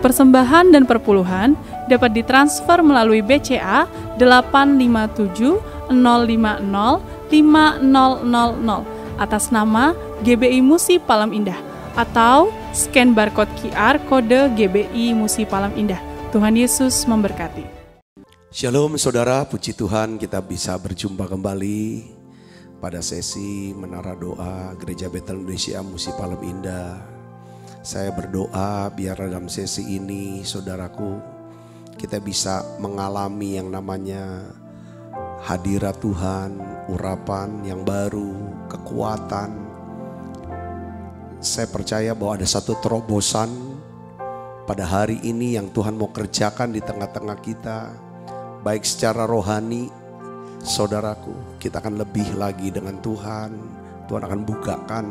persembahan dan perpuluhan dapat ditransfer melalui BCA 857 050 5000 atas nama GBI Musi Palem Indah atau scan barcode QR kode GBI Musi Palem Indah. Tuhan Yesus memberkati. Shalom saudara, puji Tuhan kita bisa berjumpa kembali pada sesi Menara Doa Gereja Betel Indonesia Musi Palem Indah. Saya berdoa biar dalam sesi ini saudaraku kita bisa mengalami yang namanya hadirat Tuhan, urapan yang baru, kekuatan. Saya percaya bahwa ada satu terobosan pada hari ini yang Tuhan mau kerjakan di tengah-tengah kita. Baik secara rohani, saudaraku, kita akan lebih lagi dengan Tuhan. Tuhan akan bukakan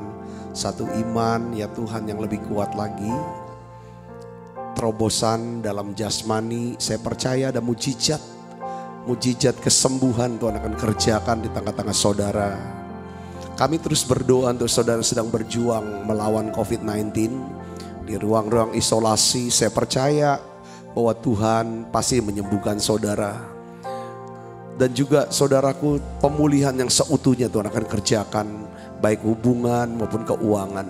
satu iman ya Tuhan yang lebih kuat lagi. Terobosan dalam jasmani, saya percaya ada mujizat kesembuhan Tuhan akan kerjakan di tengah-tengah saudara. Kami terus berdoa untuk saudara sedang berjuang melawan COVID-19 di ruang-ruang isolasi. Saya percaya bahwa Tuhan pasti menyembuhkan saudara. Dan juga saudaraku, pemulihan yang seutuhnya Tuhan akan kerjakan, baik hubungan maupun keuangan.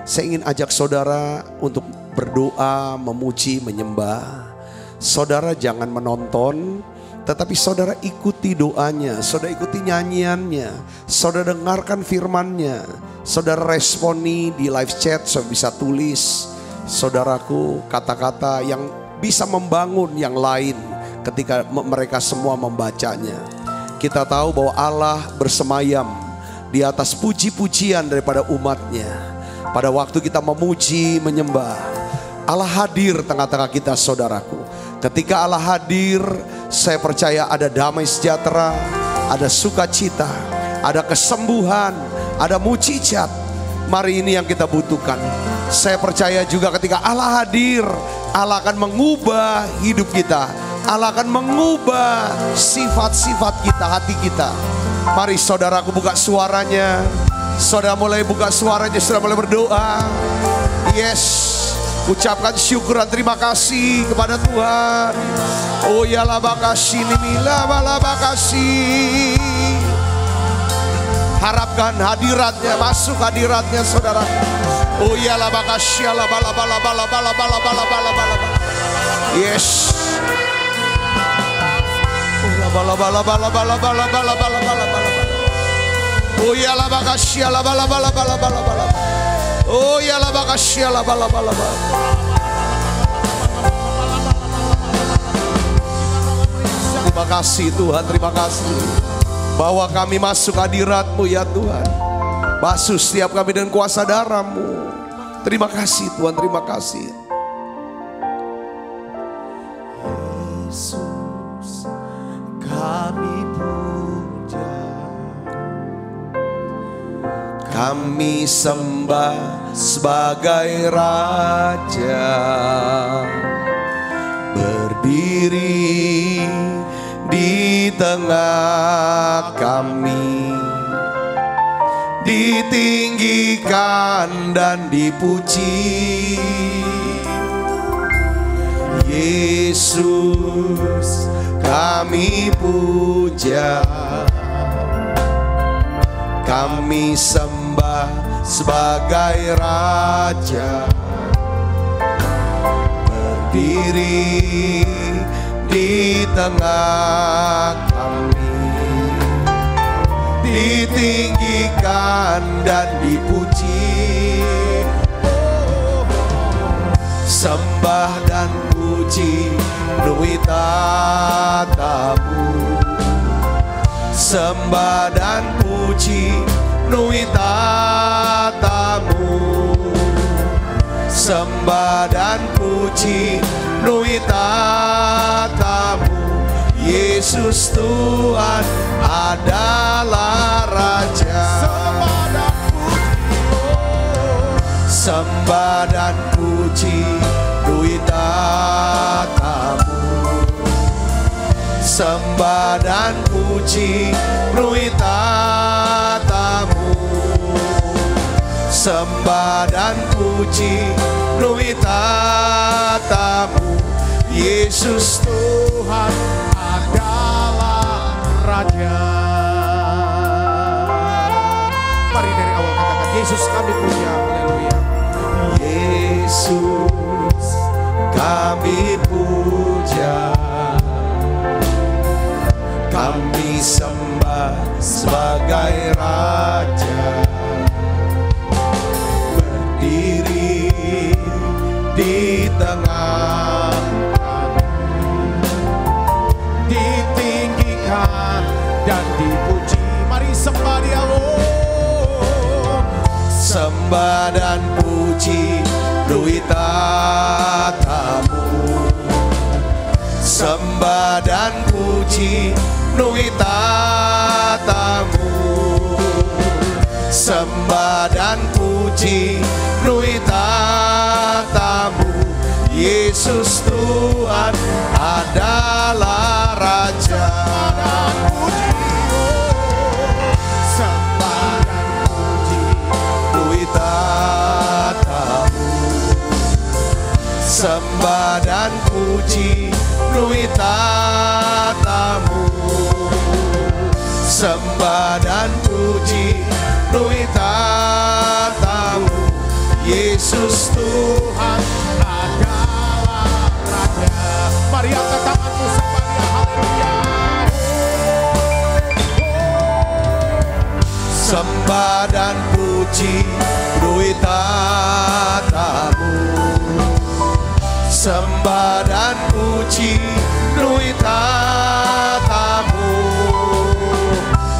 Saya ingin ajak saudara untuk berdoa, memuji, menyembah. Saudara jangan menonton, tetapi saudara ikuti doanya, saudara ikuti nyanyiannya, saudara dengarkan firmannya, saudara responi di live chat, saudara bisa tulis, saudaraku, kata-kata yang bisa membangun yang lain ketika mereka semua membacanya. Kita tahu bahwa Allah bersemayam di atas puji-pujian daripada umatnya. Pada waktu kita memuji, menyembah, Allah hadir tengah-tengah kita saudaraku. Ketika Allah hadir, saya percaya ada damai sejahtera, ada sukacita, ada kesembuhan, ada mujizat. Mari ini yang kita butuhkan. Saya percaya juga ketika Allah hadir, Allah akan mengubah hidup kita. Allah akan mengubah sifat-sifat kita, hati kita. Mari saudaraku buka suaranya. Saudara mulai buka suaranya, saudara mulai berdoa. Yes, ucapkan syukuran terima kasih kepada Tuhan. Oh ya labakasi nimila balabakasi. Harapkan hadiratnya, masuk hadiratnya saudara. Oh ya labakasi ala bala bala bala bala bala bala bala bala. Yes. Bala bala bala bala bala bala bala bala bala. Oh ya labakasi ala bala bala bala bala bala. Oh ya labakasi ala bala bala bala. Terima kasih Tuhan, terima kasih bahwa kami masuk hadirat-Mu ya Tuhan. Basuh setiap kami dengan kuasa darah-Mu. Terima kasih Tuhan, terima kasih. Yesus, kami puja, kami sembah sebagai Raja. Berdiri di tengah kami, ditinggikan dan dipuji. Yesus kami puja, kami sembah sebagai Raja. Berdiri di tengah kami, ditinggikan dan dipuji. Sembah dan puji penuhi tatamu. Sembah dan puji penuhi tatamu. Sembah dan puji penuhi tatamu. Yesus Tuhan adalah Raja. Sembah dan puji penuhi tatamu. Sembah dan puji penuhi tatamu. Sembah dan puji nuitatamu. Yesus Tuhan adalah Raja. Mari dari awal katakan, Yesus kami puja. Haleluya. Yesus kami puja, kami sembah sebagai Raja, berdiri di tengah kami, ditinggikan dan dipuji. Mari sembah Dia, sembah dan puji nuitatamu, sembah dan puji nuitatamu, sembah dan puji nuitatamu. Yesus Tuhan adalah Raja. Sembah dan puji nuitatamu, sembah dan puji nuitatamu, sembah dan puji nuitatamu. Yesus Tuhan adalah Raja. Mari angkat tanganmu, sembah Dia. Haleluya. Sembah dan puji nuitatamu, sembah dan puji nuitatamu,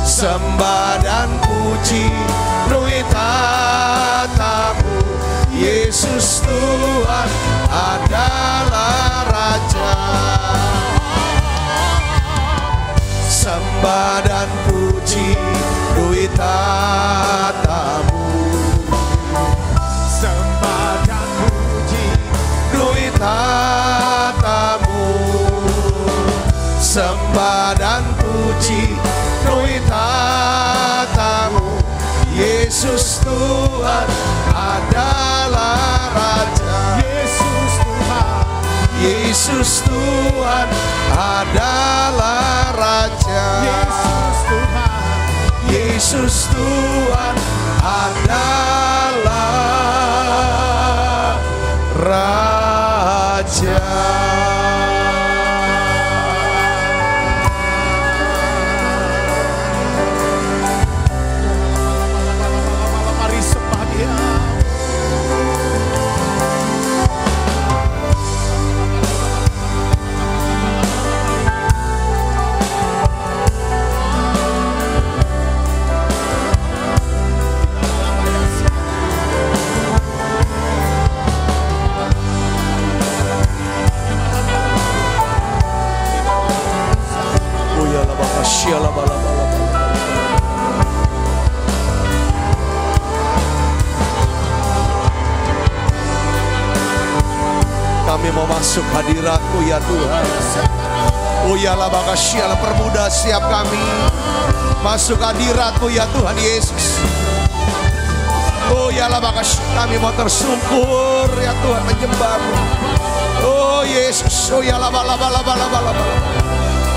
sembah dan puji nuitatamu. Yesus Tuhan adalah Raja. Sembah dan puji nuitatamu, sembah dan puji nuitatamu, sembah dan puji nuitatamu. Yesus Tuhan adalah Raja. Yesus Tuhan, Yesus Tuhan adalah Raja. Yesus Tuhan, Yesus Tuhan adalah Raja. Kami mau masuk hadirat-Mu ya Tuhan. Oh ya lah bakasya, permudah setiap kami masuk hadirat-Mu ya Tuhan Yesus. Oh ya lah bakasya, kami mau tersungkur ya Tuhan menyembah-Mu. Oh Yesus, oh ya lah bala.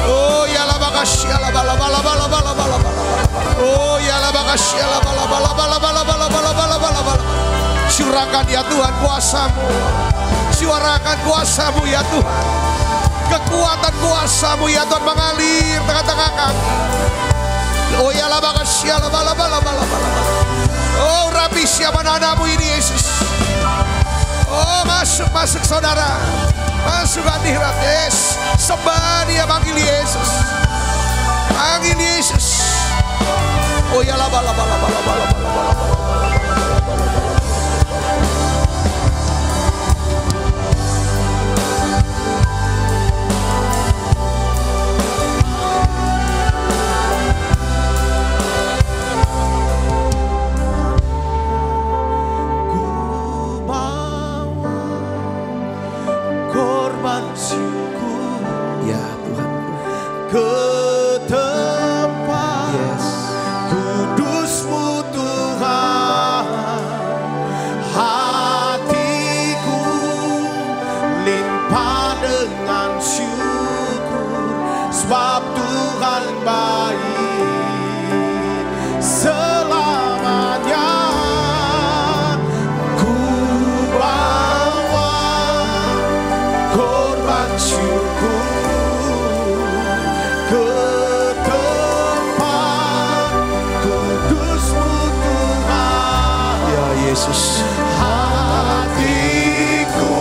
Oh ya lah bakasya la bala. Oh ya lah bakasya la bala. Curahkan ya Tuhan kuasa-Mu. Suarakan kuasa-Mu ya Tuhan. Kekuatan kuasa-Mu ya Tuhan mengalir tengah-tengah kami. Oh ya la bakasya la bala. Oh rapi siapa nadamu ini Yesus. Oh masuk saudara. Masuk hadirat Yesus. Sembah Dia, panggil Yesus. Panggil Yesus. Oh ya la bala. Kudus-Mu Tuhan, hatiku dengan syukur, sebab Tuhan baik selamanya. Ku bawa korban syukur ke tempat kudus-Mu Tuhan. Ya Yesus, hatiku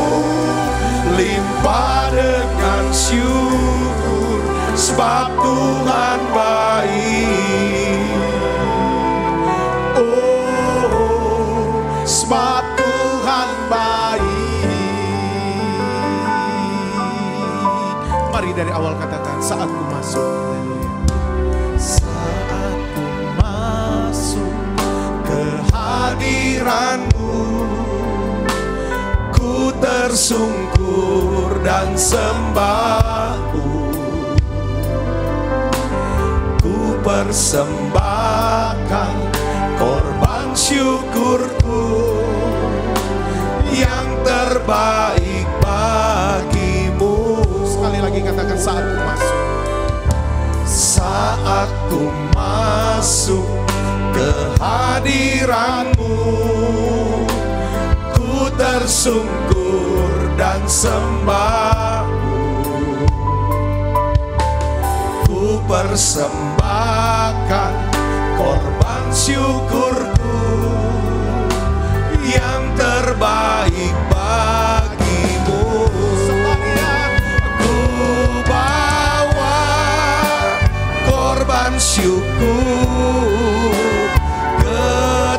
limpah dengan syukur, sebab Tuhan baik. Oh, sebab Tuhan baik. Mari dari awal katakan, saat ku masuk. Saat ku masuk ke hadiran-Mu, ku tersungkur dan sembahku, ku persembahkan korban syukurku yang terbaik bagimu. Sekali lagi katakan, saat ku masuk. Saat ku masuk ke hadiran-Mu, ku tersungkur dan sembahku, ku persembahkan korban syukurku yang terbaik bagimu. Ku bawa korban syukur ke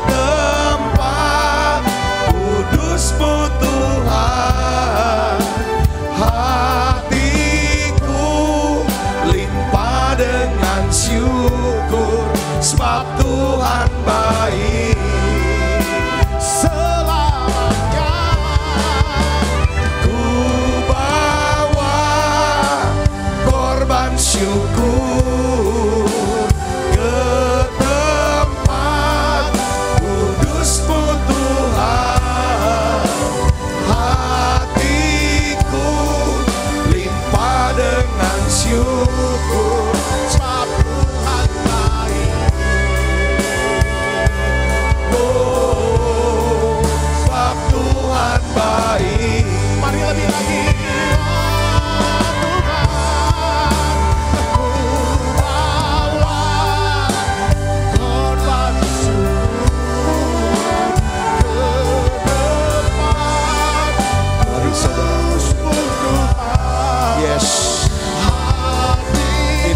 tempat kudus-Mu Tuhan. Hatiku limpah dengan syukur, sebab Tuhan baik selamanya. Ku bawa korban syukur ke tempat kudus-Mu Tuhan. Hatiku limpah dengan syukur, sebab Tuhan baik. Oh, sebab Tuhan baik. Mari lebih lagi.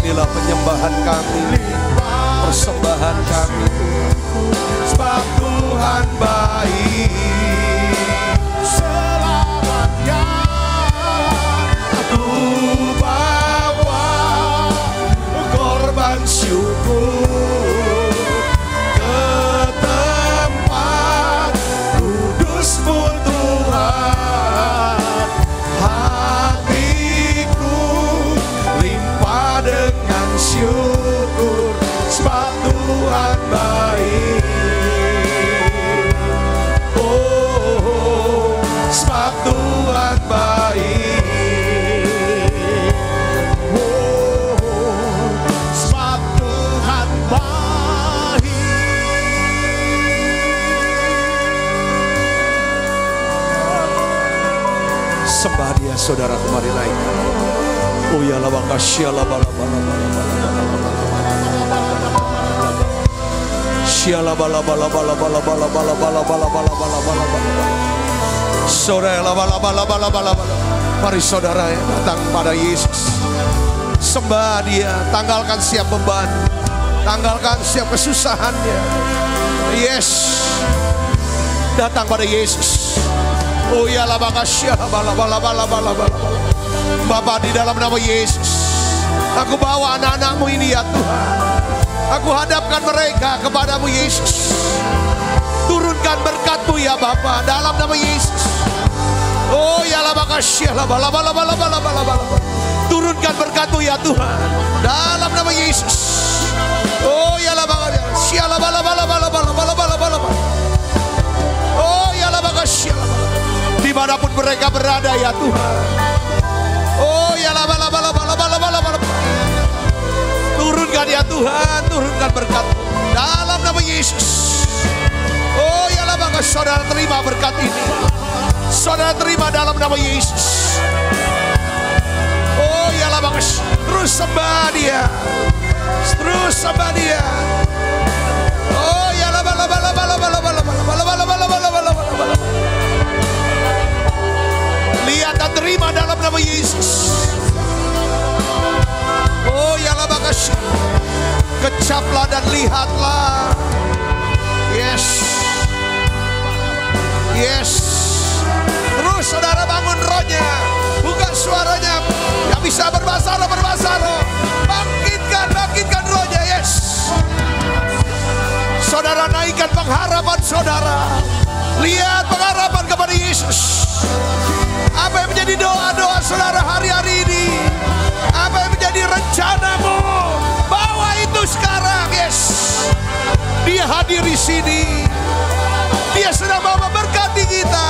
inilah penyembahan kami, persembahan kami, sebab Tuhan baik selamanya. Aku bawa korban syukur ke tempat kudus-Mu Tuhan. Hatiku limpah dengan syukur, sebab Tuhan baik. Oh, sebab Tuhan baik. Oh, sebab Tuhan baik. sembah Dia, saudara. Kemari naikkan. Oh ya la bakasya la bala bala bala Shala bala bala bala bala bala bala bala bala bala bala bala bala. Saudara la bala bala bala bala bala. Mari saudara ya, datang pada Yesus. Sembah Dia, tanggalkan setiap beban, tanggalkan setiap kesusahannya. Yes, datang pada Yesus. Oh ya la bakasya la bala bala bala bala bala. Bapa, di dalam nama Yesus, aku bawa anak-anak-Mu ini ya Tuhan. Aku hadapkan mereka kepadamu Yesus. Turunkan berkat-Mu ya Bapa, dalam nama Yesus. Oh ya la bakasya la bala bala bala bala bala bala. Turunkan berkat-Mu ya Tuhan, dalam nama Yesus. Oh ya la bakasya la bala bala bala bala bala bala bala. Oh ya la bakasya la bala. Dimanapun mereka berada ya Tuhan, Oh ya laba. Turunkan ya Tuhan, turunkan berkat dalam nama Yesus. Oh ya laba, saudara terima berkat ini. Saudara terima dalam nama Yesus. Oh ya laba, terus sembah dia. Terus sembah dia. Oh ya laba. Lihat dan terima dalam nama Yesus. Oh ya laba, kecaplah dan lihatlah. Yes. Yes. Terus saudara bangun rohnya. Buka suaranya. Yang bisa berbahasa roh. Bangkitkan rohnya. Yes. Saudara naikkan pengharapan saudara. Lihat pengharapan kepada Yesus. Apa yang menjadi doa-doa saudara hari-hari ini? Apa yang menjadi rencanamu? Bawa itu sekarang. Yes. Dia hadir di sini. Dia sedang mau memberkati kita.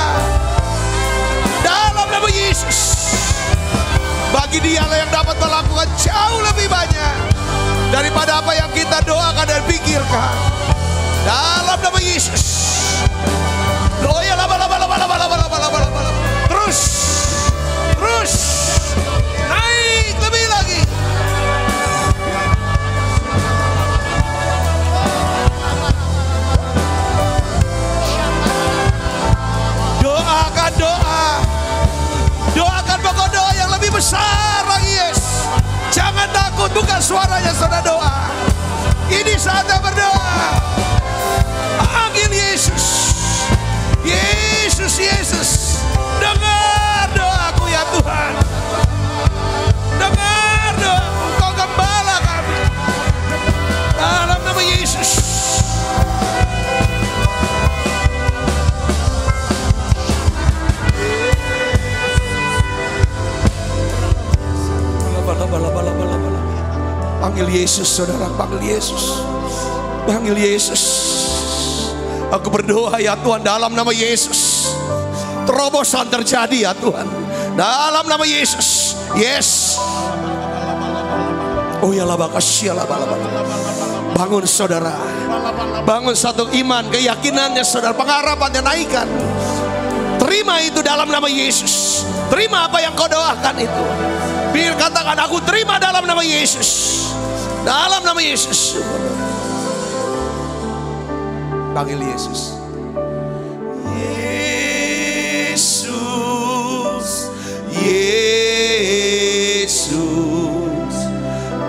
Dalam nama Yesus. Bagi dialah yang dapat melakukan jauh lebih banyak daripada apa yang kita doakan dan pikirkan. Dalam nama Yesus. Oh ya laba. Terus. Naik lebih lagi. Doakan pokok doa yang lebih besar lagi. Yes. Jangan takut, bukan suaranya saudara doa. Ini saatnya berdoa. Panggil Yesus. Yesus. Dengar doaku ya Tuhan. Dengar doaku, Kau gembala kami. Dalam nama Yesus. Panggil Yesus saudara, panggil Yesus. Panggil Yesus. Aku berdoa ya Tuhan dalam nama Yesus. Terobosan terjadi ya Tuhan. Dalam nama Yesus. Yes. Oh ya laba. Bangun saudara. Bangun satu iman, keyakinannya saudara, pengharapannya naikkan. Terima itu dalam nama Yesus. Terima apa yang kau doakan itu. Biar katakan aku terima dalam nama Yesus. Dalam nama Yesus. Panggil Yesus. Yesus,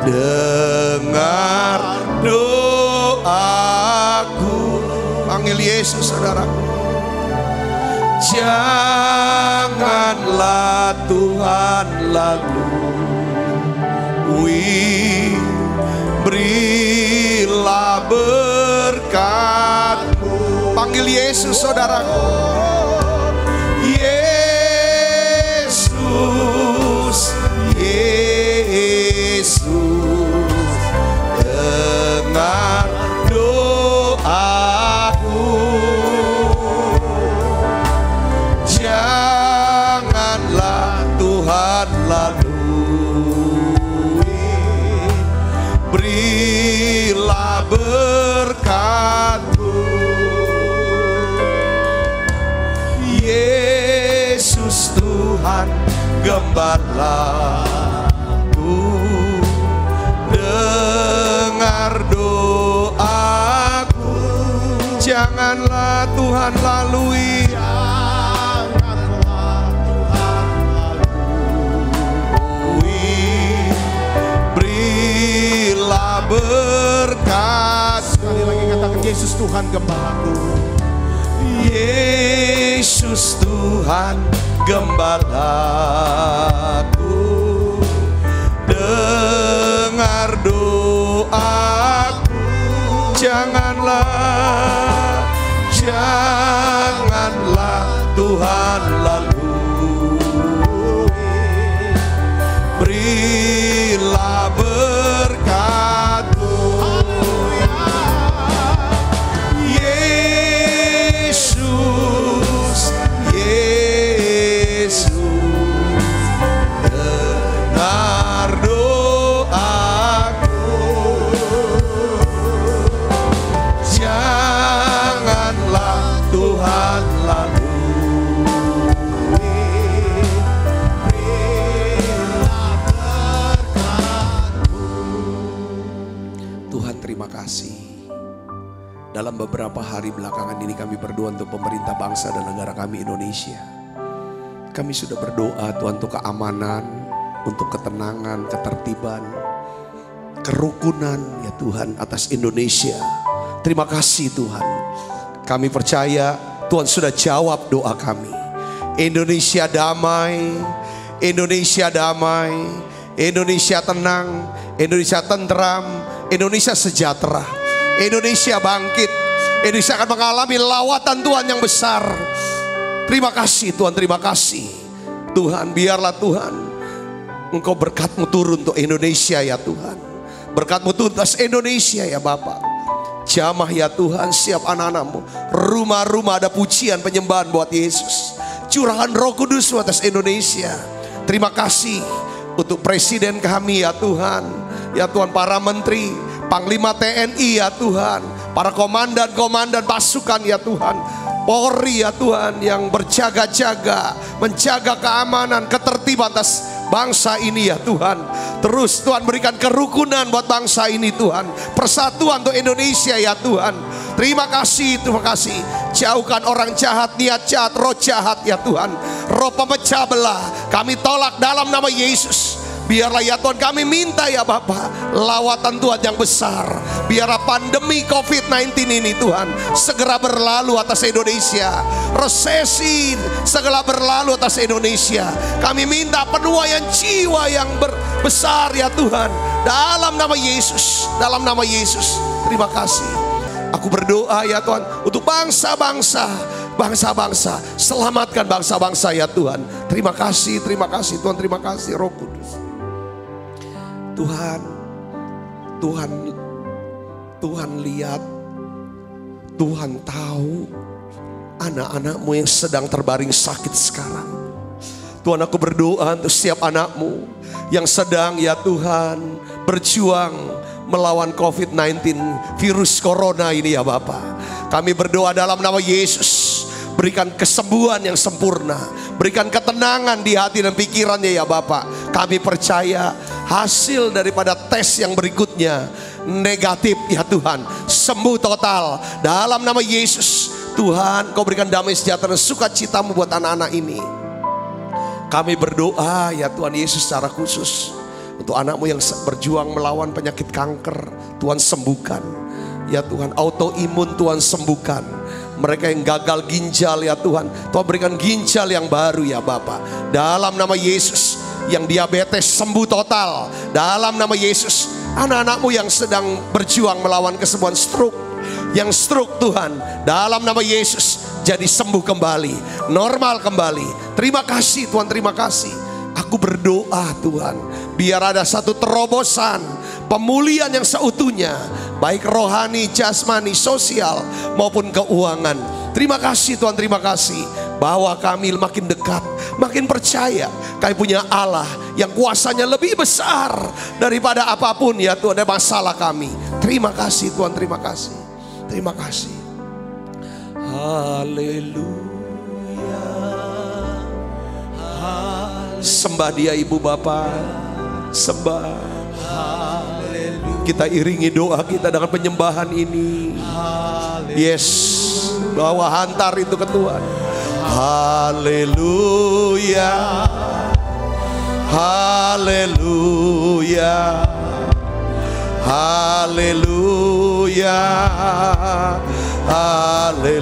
dengar doaku. Panggil Yesus saudaraku. Janganlah Tuhan lalui, berilah berkat-Mu. Panggil Yesus saudaraku. Yesus, dengar doaku. Janganlah Tuhan lalui, berilah berkat-Mu. Yesus Tuhan gembalaku, dengar doaku. Janganlah Tuhan lalui, berilah berkat. Sekali lagi katakan Yesus Tuhan gembalaku. Yesus Tuhan gembalaku, dengar doaku. Janganlah Tuhan lalui, berilah berkat-Mu. Yesus, dengar beberapa hari belakangan ini kami berdoa untuk pemerintah bangsa dan negara kami Indonesia. Kami sudah berdoa Tuhan untuk keamanan, untuk ketenangan, ketertiban, kerukunan ya Tuhan atas Indonesia. Terima kasih Tuhan. Kami percaya Tuhan sudah jawab doa kami. Indonesia damai, Indonesia damai, Indonesia tenang, Indonesia tentram, Indonesia sejahtera, Indonesia bangkit, Indonesia akan mengalami lawatan Tuhan yang besar. Terima kasih Tuhan, terima kasih Tuhan. Biarlah Tuhan Engkau berkat-Mu turun untuk Indonesia ya Tuhan. Berkat-Mu turun atas Indonesia ya Bapa. Jamah ya Tuhan siap anak-anak-Mu. Rumah-rumah ada pujian penyembahan buat Yesus. Curahan Roh Kudus atas Indonesia. Terima kasih untuk Presiden kami ya Tuhan. Ya Tuhan, para menteri, Panglima TNI ya Tuhan, para komandan-komandan pasukan ya Tuhan, Polri ya Tuhan yang berjaga-jaga, menjaga keamanan, ketertiban atas bangsa ini ya Tuhan. Terus Tuhan berikan kerukunan buat bangsa ini Tuhan. Persatuan untuk Indonesia ya Tuhan. Terima kasih, terima kasih. Jauhkan orang jahat, niat jahat, roh jahat ya Tuhan. Roh pemecah belah kami tolak dalam nama Yesus. Biarlah ya Tuhan kami minta ya Bapa, lawatan Tuhan yang besar. Biarlah pandemi COVID-19 ini Tuhan segera berlalu atas Indonesia. Resesi segera berlalu atas Indonesia. Kami minta penuaian jiwa yang besar ya Tuhan. Dalam nama Yesus, dalam nama Yesus. Terima kasih. Aku berdoa ya Tuhan untuk bangsa-bangsa, bangsa-bangsa. Selamatkan bangsa-bangsa ya Tuhan. Terima kasih Tuhan, terima kasih Roh Kudus. Tuhan lihat, Tuhan tahu anak-anak-Mu yang sedang terbaring sakit sekarang. Tuhan, aku berdoa untuk setiap anak-Mu yang sedang ya Tuhan berjuang melawan COVID-19, virus corona ini ya Bapa. Kami berdoa dalam nama Yesus, berikan kesembuhan yang sempurna, berikan ketenangan di hati dan pikirannya ya Bapa. Kami percaya hasil daripada tes yang berikutnya negatif ya Tuhan, sembuh total dalam nama Yesus. Tuhan, Kau berikan damai sejahtera dan sukacita-Mu buat anak-anak ini. Kami berdoa ya Tuhan Yesus secara khusus untuk anak-Mu yang berjuang melawan penyakit kanker. Tuhan sembuhkan ya Tuhan, autoimun Tuhan sembuhkan. Mereka yang gagal ginjal ya Tuhan, Tuhan berikan ginjal yang baru ya Bapa. Dalam nama Yesus. Yang diabetes sembuh total dalam nama Yesus. Anak-anak-Mu yang sedang berjuang melawan kesembuhan stroke, yang stroke Tuhan, dalam nama Yesus jadi sembuh kembali, normal kembali. Terima kasih Tuhan, terima kasih. Aku berdoa Tuhan, biar ada satu terobosan pemulihan yang seutuhnya, baik rohani, jasmani, sosial maupun keuangan. Terima kasih Tuhan, terima kasih bahwa kami makin dekat, makin percaya kami punya Allah yang kuasanya lebih besar daripada apapun ya Tuhan, dari masalah kami. Terima kasih Tuhan, terima kasih, terima kasih. Haleluya. Sembah Dia Ibu Bapa, sembah. Kita iringi doa kita dengan penyembahan ini. Yes, bawa hantar itu ke Tuhan. Haleluya, haleluya, haleluya, haleluya,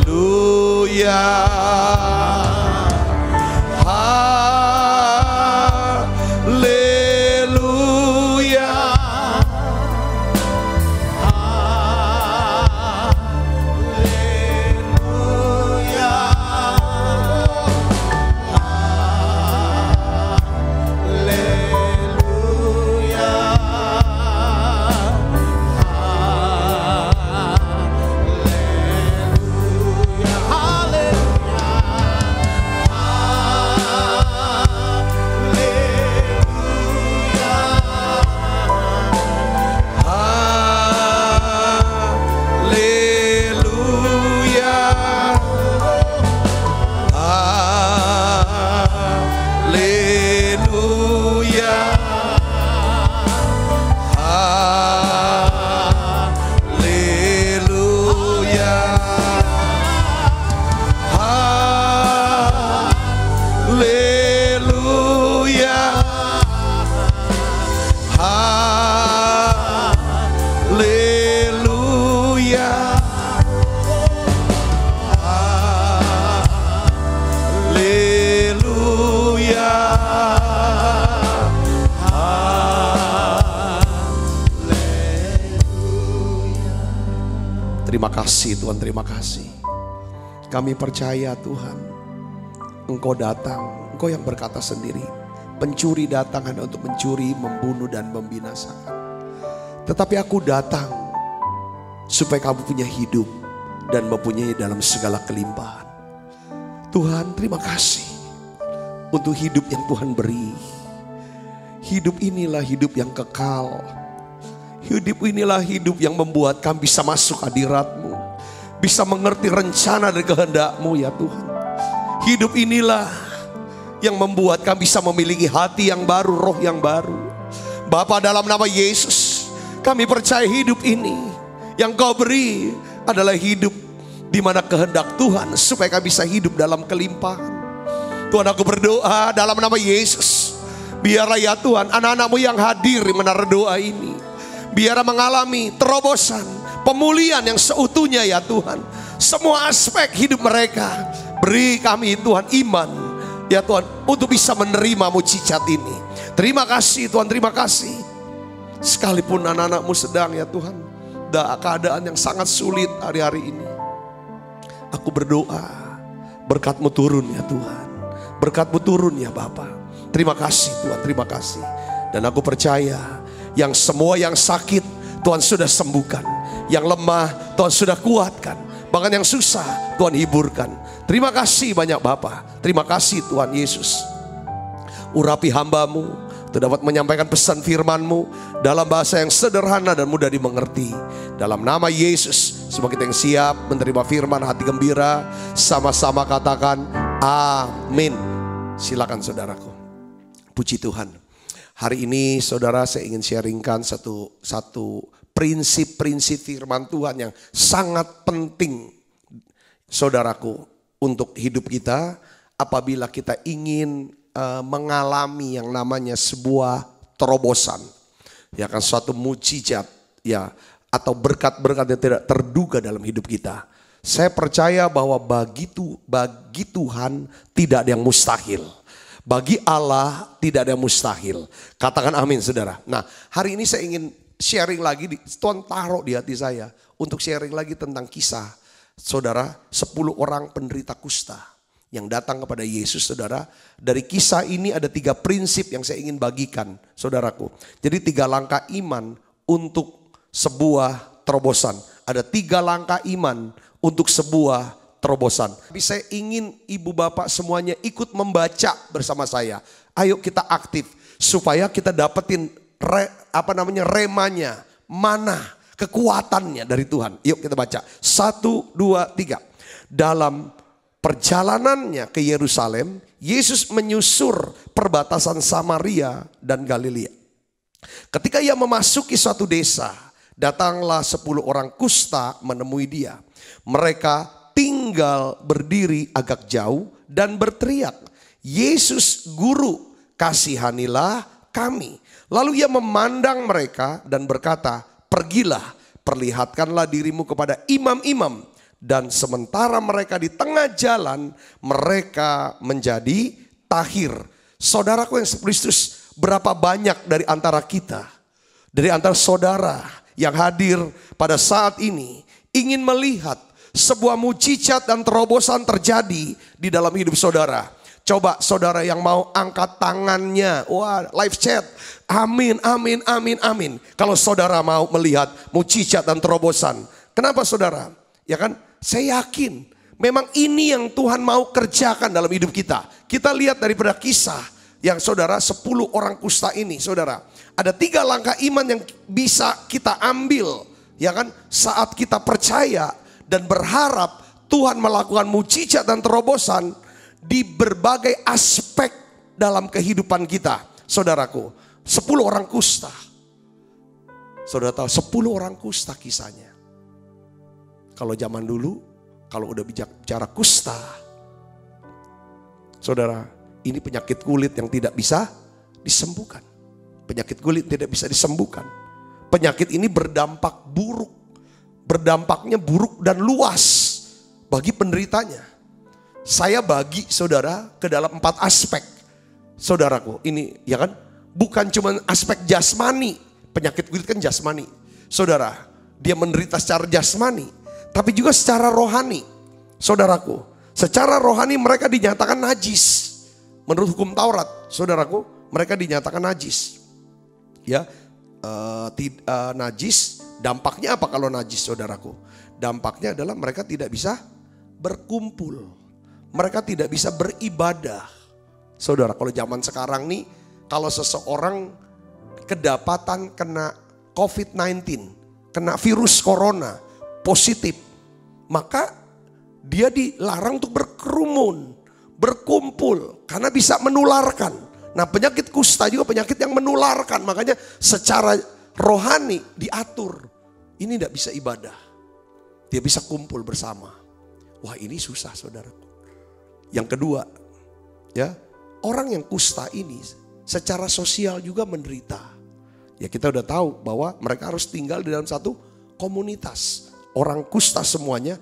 Terima kasih Tuhan, terima kasih. Kami percaya Tuhan, Engkau datang, Engkau yang berkata sendiri, pencuri datang hanya untuk mencuri, membunuh dan membinasakan. Tetapi aku datang supaya kamu punya hidup dan mempunyai dalam segala kelimpahan. Tuhan, terima kasih untuk hidup yang Tuhan beri. Hidup inilah hidup yang kekal. Hidup inilah hidup yang membuat kami bisa masuk hadirat-Mu, bisa mengerti rencana dan kehendak-Mu ya Tuhan. Hidup inilah yang membuat kami bisa memiliki hati yang baru, roh yang baru. Bapa, dalam nama Yesus, kami percaya hidup ini yang Kau beri adalah hidup di mana kehendak Tuhan supaya kami bisa hidup dalam kelimpahan. Tuhan, aku berdoa dalam nama Yesus, biarlah ya Tuhan anak-anak-Mu yang hadir di menara doa ini, biarlah mengalami terobosan, pemulihan yang seutuhnya ya Tuhan. Semua aspek hidup mereka, beri kami Tuhan iman ya Tuhan untuk bisa menerima mujizat ini. Terima kasih Tuhan, terima kasih. Sekalipun anak-anak-Mu sedang ya Tuhan keadaan yang sangat sulit hari-hari ini, aku berdoa berkat-Mu turun ya Tuhan. Berkat-Mu turun ya Bapa. Terima kasih Tuhan, terima kasih. Dan aku percaya yang semua yang sakit Tuhan sudah sembuhkan, yang lemah Tuhan sudah kuatkan, bahkan yang susah Tuhan hiburkan. Terima kasih banyak Bapa. Terima kasih Tuhan Yesus. Urapi hamba-Mu untuk dapat menyampaikan pesan firman-Mu dalam bahasa yang sederhana dan mudah dimengerti. Dalam nama Yesus, semua kita yang siap menerima firman, hati gembira, sama-sama katakan amin. Silakan saudaraku. Puji Tuhan. Hari ini saudara, saya ingin sharingkan satu prinsip-prinsip firman Tuhan yang sangat penting saudaraku untuk hidup kita apabila kita ingin mengalami yang namanya sebuah terobosan, ya kan, suatu mujizat ya, atau berkat-berkat yang tidak terduga dalam hidup kita. Saya percaya bahwa bagi Tuhan tidak ada yang mustahil. Bagi Allah tidak ada yang mustahil. Katakan amin saudara. Nah, hari ini saya ingin sharing lagi, Tuhan taruh di hati saya untuk sharing lagi tentang kisah saudara 10 orang penderita kusta yang datang kepada Yesus saudara. Dari kisah ini ada 3 prinsip yang saya ingin bagikan saudaraku. Jadi 3 langkah iman untuk sebuah terobosan. Ada 3 langkah iman untuk sebuah terobosan. Tapi saya ingin ibu bapak semuanya ikut membaca bersama saya. Ayo kita aktif supaya kita dapetin remanya, mana kekuatannya dari Tuhan. Yuk kita baca. 1, 2, 3. Dalam perjalanannya ke Yerusalem, Yesus menyusur perbatasan Samaria dan Galilea. Ketika ia memasuki suatu desa, datanglah 10 orang kusta menemui dia. Mereka tinggal berdiri agak jauh dan berteriak, "Yesus Guru, kasihanilah kami." Lalu ia memandang mereka dan berkata, "Pergilah, perlihatkanlah dirimu kepada imam-imam." Dan sementara mereka di tengah jalan, mereka menjadi tahir. Saudaraku yang Kristus, berapa banyak dari antara kita, dari antara saudara yang hadir pada saat ini ingin melihat sebuah mujizat dan terobosan terjadi di dalam hidup saudara. Coba saudara yang mau angkat tangannya. Wah, live chat. Amin, amin, amin, amin. Kalau saudara mau melihat mujizat dan terobosan. Kenapa saudara? Ya kan? Saya yakin memang ini yang Tuhan mau kerjakan dalam hidup kita. Kita lihat daripada kisah yang saudara 10 orang kusta ini saudara. Ada 3 langkah iman yang bisa kita ambil. Ya kan? Saat kita percaya dan berharap Tuhan melakukan mujizat dan terobosan di berbagai aspek dalam kehidupan kita. Saudaraku, 10 orang kusta. Saudara tahu 10 orang kusta kisahnya. Kalau zaman dulu, kalau udah bicara kusta, saudara, ini penyakit kulit yang tidak bisa disembuhkan. Penyakit kulit tidak bisa disembuhkan. Penyakit ini berdampak buruk. Berdampaknya buruk dan luas bagi penderitanya. Saya bagi saudara ke dalam 4 aspek. Saudaraku, ini ya kan, bukan cuma aspek jasmani. Penyakit kulit kan jasmani. Saudara, dia menderita secara jasmani. tapi juga secara rohani. Saudaraku, secara rohani mereka dinyatakan najis. Menurut hukum Taurat, saudaraku, mereka dinyatakan najis. Ya, najis. Dampaknya apa kalau najis, saudaraku? Dampaknya adalah mereka tidak bisa berkumpul. Mereka tidak bisa beribadah. Saudara, kalau zaman sekarang nih, kalau seseorang kedapatan kena COVID-19, kena virus corona, positif, maka dia dilarang untuk berkerumun, berkumpul, karena bisa menularkan. Nah, penyakit kusta juga penyakit yang menularkan, makanya secara rohani diatur. Ini tidak bisa ibadah, dia bisa kumpul bersama. Wah, ini susah, saudaraku. Yang kedua, ya, orang yang kusta ini secara sosial juga menderita. Ya, kita udah tahu bahwa mereka harus tinggal di dalam satu komunitas. Orang kusta semuanya,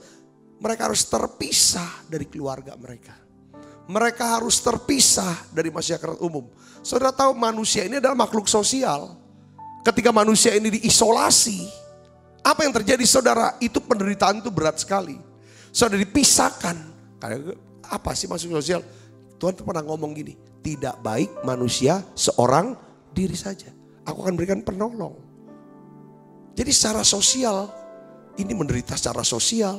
mereka harus terpisah dari keluarga mereka. Mereka harus terpisah dari masyarakat umum. Saudara tahu manusia ini adalah makhluk sosial. Ketika manusia ini diisolasi, apa yang terjadi, saudara? Itu penderitaan itu berat sekali. Saudara dipisahkan. Apa sih makhluk sosial? Tuhan pernah ngomong gini, tidak baik manusia seorang diri saja. Aku akan berikan penolong. Jadi secara sosial, ini menderita secara sosial,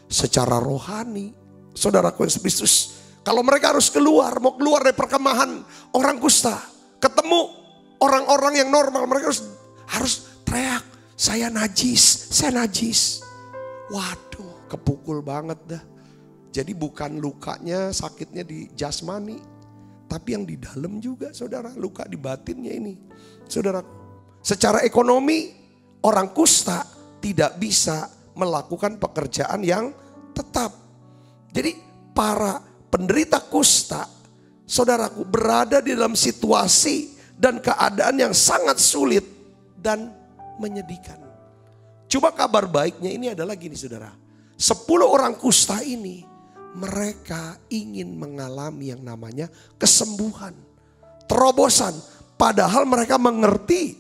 secara rohani. Saudaraku Yesus Kristus, kalau mereka harus keluar, mau keluar dari perkemahan orang kusta, ketemu orang-orang yang normal, mereka harus teriak, saya najis, saya najis. Waduh, kepukul banget dah. Jadi bukan lukanya, sakitnya di jasmani, tapi yang di dalam juga, saudara, luka di batinnya ini. Saudara, secara ekonomi orang kusta tidak bisa melakukan pekerjaan yang tetap. Jadi para penderita kusta, saudaraku, berada di dalam situasi dan keadaan yang sangat sulit dan menyedihkan. Coba kabar baiknya ini adalah gini, saudara. 10 orang kusta ini, mereka ingin mengalami yang namanya kesembuhan, terobosan. Padahal mereka mengerti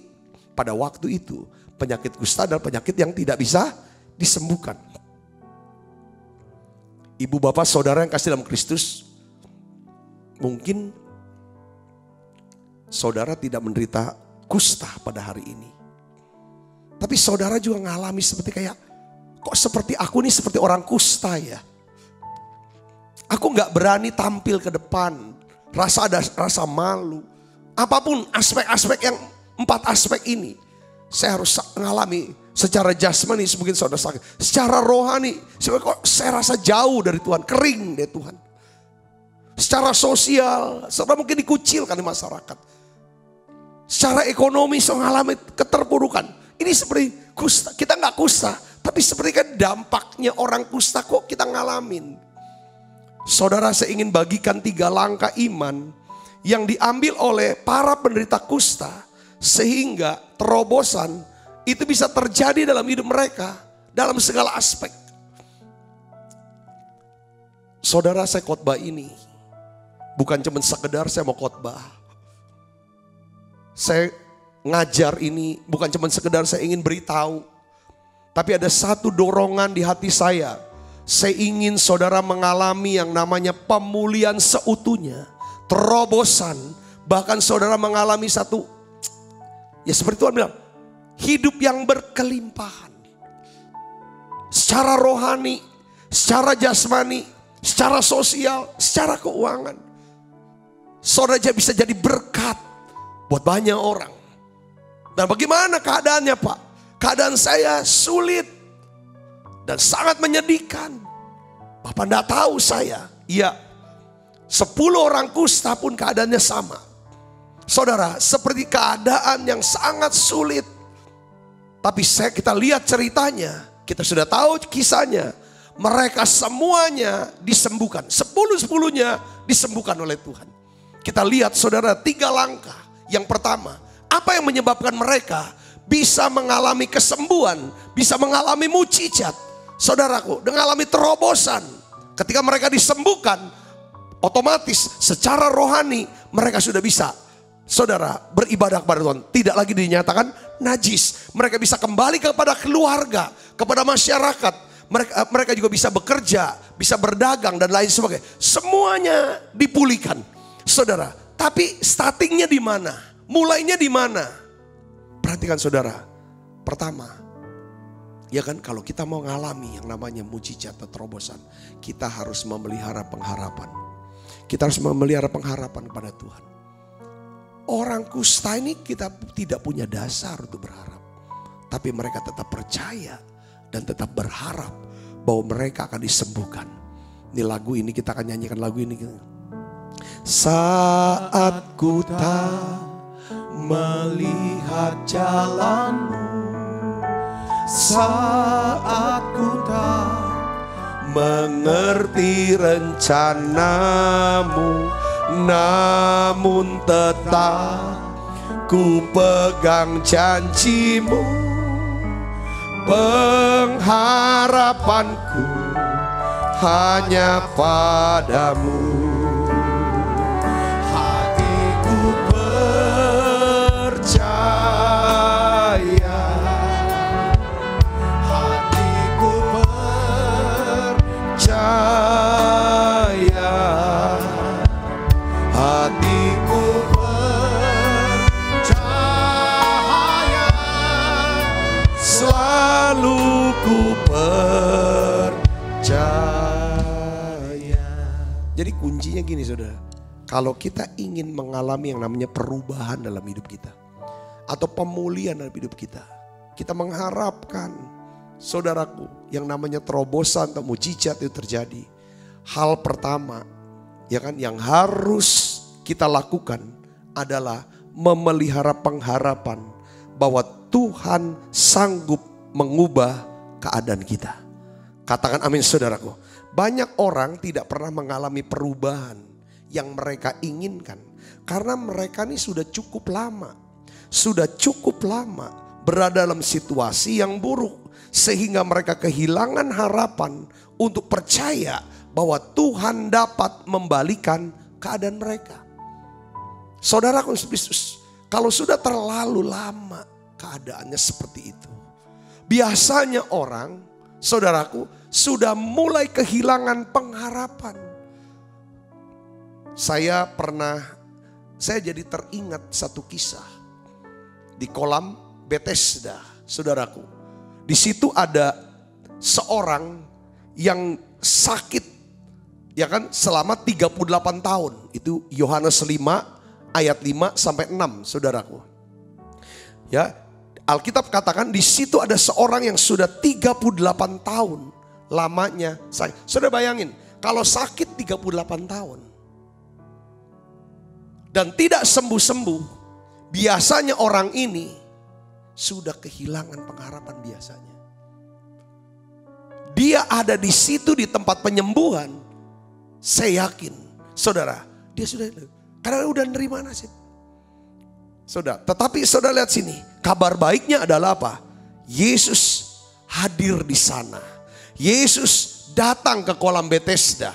pada waktu itu penyakit kusta adalah penyakit yang tidak bisa disembuhkan. Ibu bapak saudara yang kasih dalam Kristus, mungkin saudara tidak menderita kusta pada hari ini. Tapi saudara juga ngalami seperti kayak, kok seperti aku nih seperti orang kusta ya. Aku gak berani tampil ke depan, rasa malu. Apapun aspek-aspek yang 4 aspek ini, saya harus mengalami. Secara jasmani mungkin saudara sakit. Secara rohani, kok saya rasa jauh dari Tuhan, kering dari Tuhan. Secara sosial, saudara mungkin dikucilkan di masyarakat. Secara ekonomi, saya mengalami keterpurukan. Ini seperti kusta, kita gak kusta. Tapi seperti kan dampaknya orang kusta kok kita ngalamin. Saudara, saya ingin bagikan 3 langkah iman yang diambil oleh para penderita kusta. Sehingga terobosan itu bisa terjadi dalam hidup mereka, dalam segala aspek. Saudara, saya khotbah ini bukan cuma sekedar saya mau khotbah. Saya ngajar ini bukan cuma sekedar saya ingin beritahu. Tapi ada satu dorongan di hati saya. Saya ingin saudara mengalami yang namanya pemulihan seutuhnya, terobosan. Bahkan saudara mengalami satu, ya seperti Tuhan bilang, hidup yang berkelimpahan. Secara rohani, secara jasmani, secara sosial, secara keuangan. Saudara bisa jadi berkat buat banyak orang. Dan bagaimana keadaannya, Pak? Keadaan saya sulit dan sangat menyedihkan. Bapak enggak tahu saya. Iya, 10 orang kusta pun keadaannya sama. Saudara, seperti keadaan yang sangat sulit. Tapi kita lihat ceritanya, kita sudah tahu kisahnya. Mereka semuanya disembuhkan. 10-10-nya disembuhkan oleh Tuhan. Kita lihat saudara 3 langkah. Yang pertama, apa yang menyebabkan mereka bisa mengalami kesembuhan, bisa mengalami mukjizat. Saudaraku, mengalami terobosan. Ketika mereka disembuhkan, otomatis secara rohani mereka sudah bisa, saudara, beribadah kepada Tuhan. Tidak lagi dinyatakan najis. Mereka bisa kembali kepada keluarga, kepada masyarakat. Mereka juga bisa bekerja, bisa berdagang dan lain sebagainya. Semuanya dipulihkan, saudara. Tapi startingnya di mana? Mulainya di mana? Perhatikan saudara. Pertama, ya kan, kalau kita mau ngalami yang namanya mujizat atau terobosan, kita harus memelihara pengharapan. Kita harus memelihara pengharapan kepada Tuhan. Orang kusta ini kita tidak punya dasar untuk berharap. Tapi mereka tetap percaya dan tetap berharap bahwa mereka akan disembuhkan. Ini lagu ini, kita akan nyanyikan lagu ini. Saat ku tak melihat jalanmu, saat ku tak mengerti rencanamu, namun tetap ku pegang janjimu. Pengharapanku hanya padamu. Hatiku percaya, hatiku percaya, hatiku percaya, selalu ku percaya. Jadi kuncinya gini saudara, kalau kita ingin mengalami yang namanya perubahan dalam hidup kita, atau pemulihan dalam hidup kita, kita mengharapkan saudaraku yang namanya terobosan atau mujizat itu terjadi. Hal pertama ya kan yang harus kita lakukan adalah memelihara pengharapan bahwa Tuhan sanggup mengubah keadaan kita. Katakan amin saudaraku. Banyak orang tidak pernah mengalami perubahan yang mereka inginkan. Karena mereka ini sudah cukup lama berada dalam situasi yang buruk. Sehingga mereka kehilangan harapan untuk percaya bahwa Tuhan dapat membalikan keadaan mereka. Saudaraku Kristus, kalau sudah terlalu lama keadaannya seperti itu, biasanya orang, saudaraku, sudah mulai kehilangan pengharapan. Saya jadi teringat satu kisah di kolam Bethesda, saudaraku. Di situ ada seorang yang sakit, ya kan, selama 38 tahun. Itu Yohanes 5 ayat 5 sampai 6, saudaraku. Ya, Alkitab katakan di situ ada seorang yang sudah 38 tahun lamanya sakit. Sudah bayangin, kalau sakit 38 tahun dan tidak sembuh-sembuh, biasanya orang ini sudah kehilangan pengharapan biasanya. Dia ada di situ di tempat penyembuhan. Saya yakin, saudara, dia sudah, karena udah nerima nasib. Saudara, tetapi saudara lihat sini, kabar baiknya adalah apa? Yesus hadir di sana. Yesus datang ke kolam Bethesda.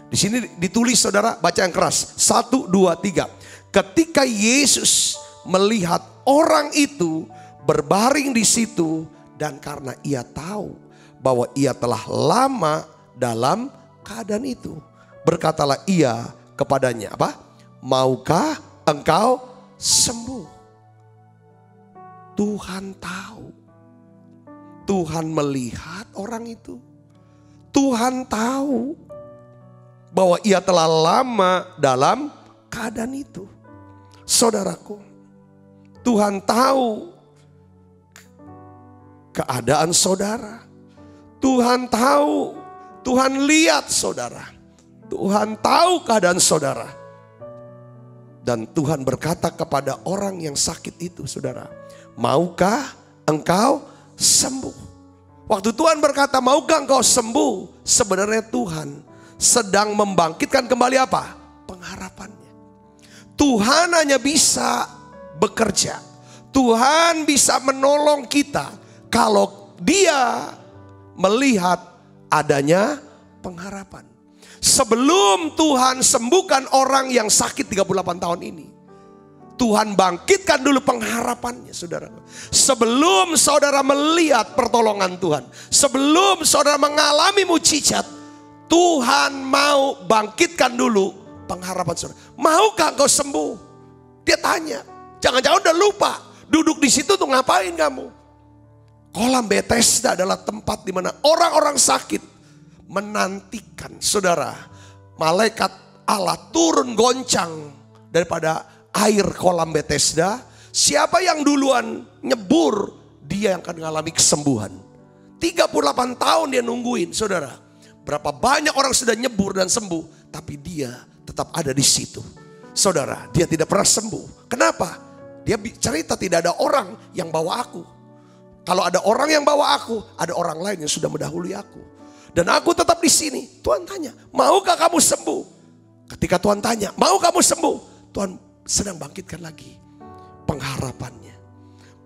Di sini ditulis saudara, baca yang keras. 1, 2, 3. Ketika Yesus melihat orang itu berbaring di situ, dan karena ia tahu bahwa ia telah lama dalam keadaan itu, berkatalah ia kepadanya, apa? Maukah engkau sembuh? Tuhan tahu. Tuhan melihat orang itu. Tuhan tahu bahwa ia telah lama dalam keadaan itu. Saudaraku, Tuhan tahu keadaan saudara. Tuhan tahu, Tuhan lihat saudara. Tuhan tahu keadaan saudara. Dan Tuhan berkata kepada orang yang sakit itu, saudara, maukah engkau sembuh? Waktu Tuhan berkata, maukah engkau sembuh? Sebenarnya Tuhan sedang membangkitkan kembali apa? Pengharapannya. Tuhan hanya bisa bekerja. Tuhan bisa menolong kita kalau Dia melihat adanya pengharapan. Sebelum Tuhan sembuhkan orang yang sakit 38 tahun ini, Tuhan bangkitkan dulu pengharapannya, saudara. Sebelum saudara melihat pertolongan Tuhan, sebelum saudara mengalami mujizat, Tuhan mau bangkitkan dulu pengharapan saudara. Maukah engkau sembuh? Dia tanya. Jangan-jangan udah lupa, duduk di situ tuh ngapain kamu? Kolam Bethesda adalah tempat di mana orang-orang sakit menantikan, saudara, malaikat Allah turun goncang daripada air kolam Bethesda. Siapa yang duluan nyebur, dia yang akan mengalami kesembuhan. 38 tahun dia nungguin, saudara. Berapa banyak orang sudah nyebur dan sembuh, tapi dia tetap ada di situ. Saudara, dia tidak pernah sembuh. Kenapa? Dia cerita tidak ada orang yang bawa aku. Kalau ada orang yang bawa aku, ada orang lain yang sudah mendahului aku. Dan aku tetap di sini. Tuhan tanya, maukah kamu sembuh? Ketika Tuhan tanya, mau kamu sembuh? Tuhan sedang bangkitkan lagi pengharapannya.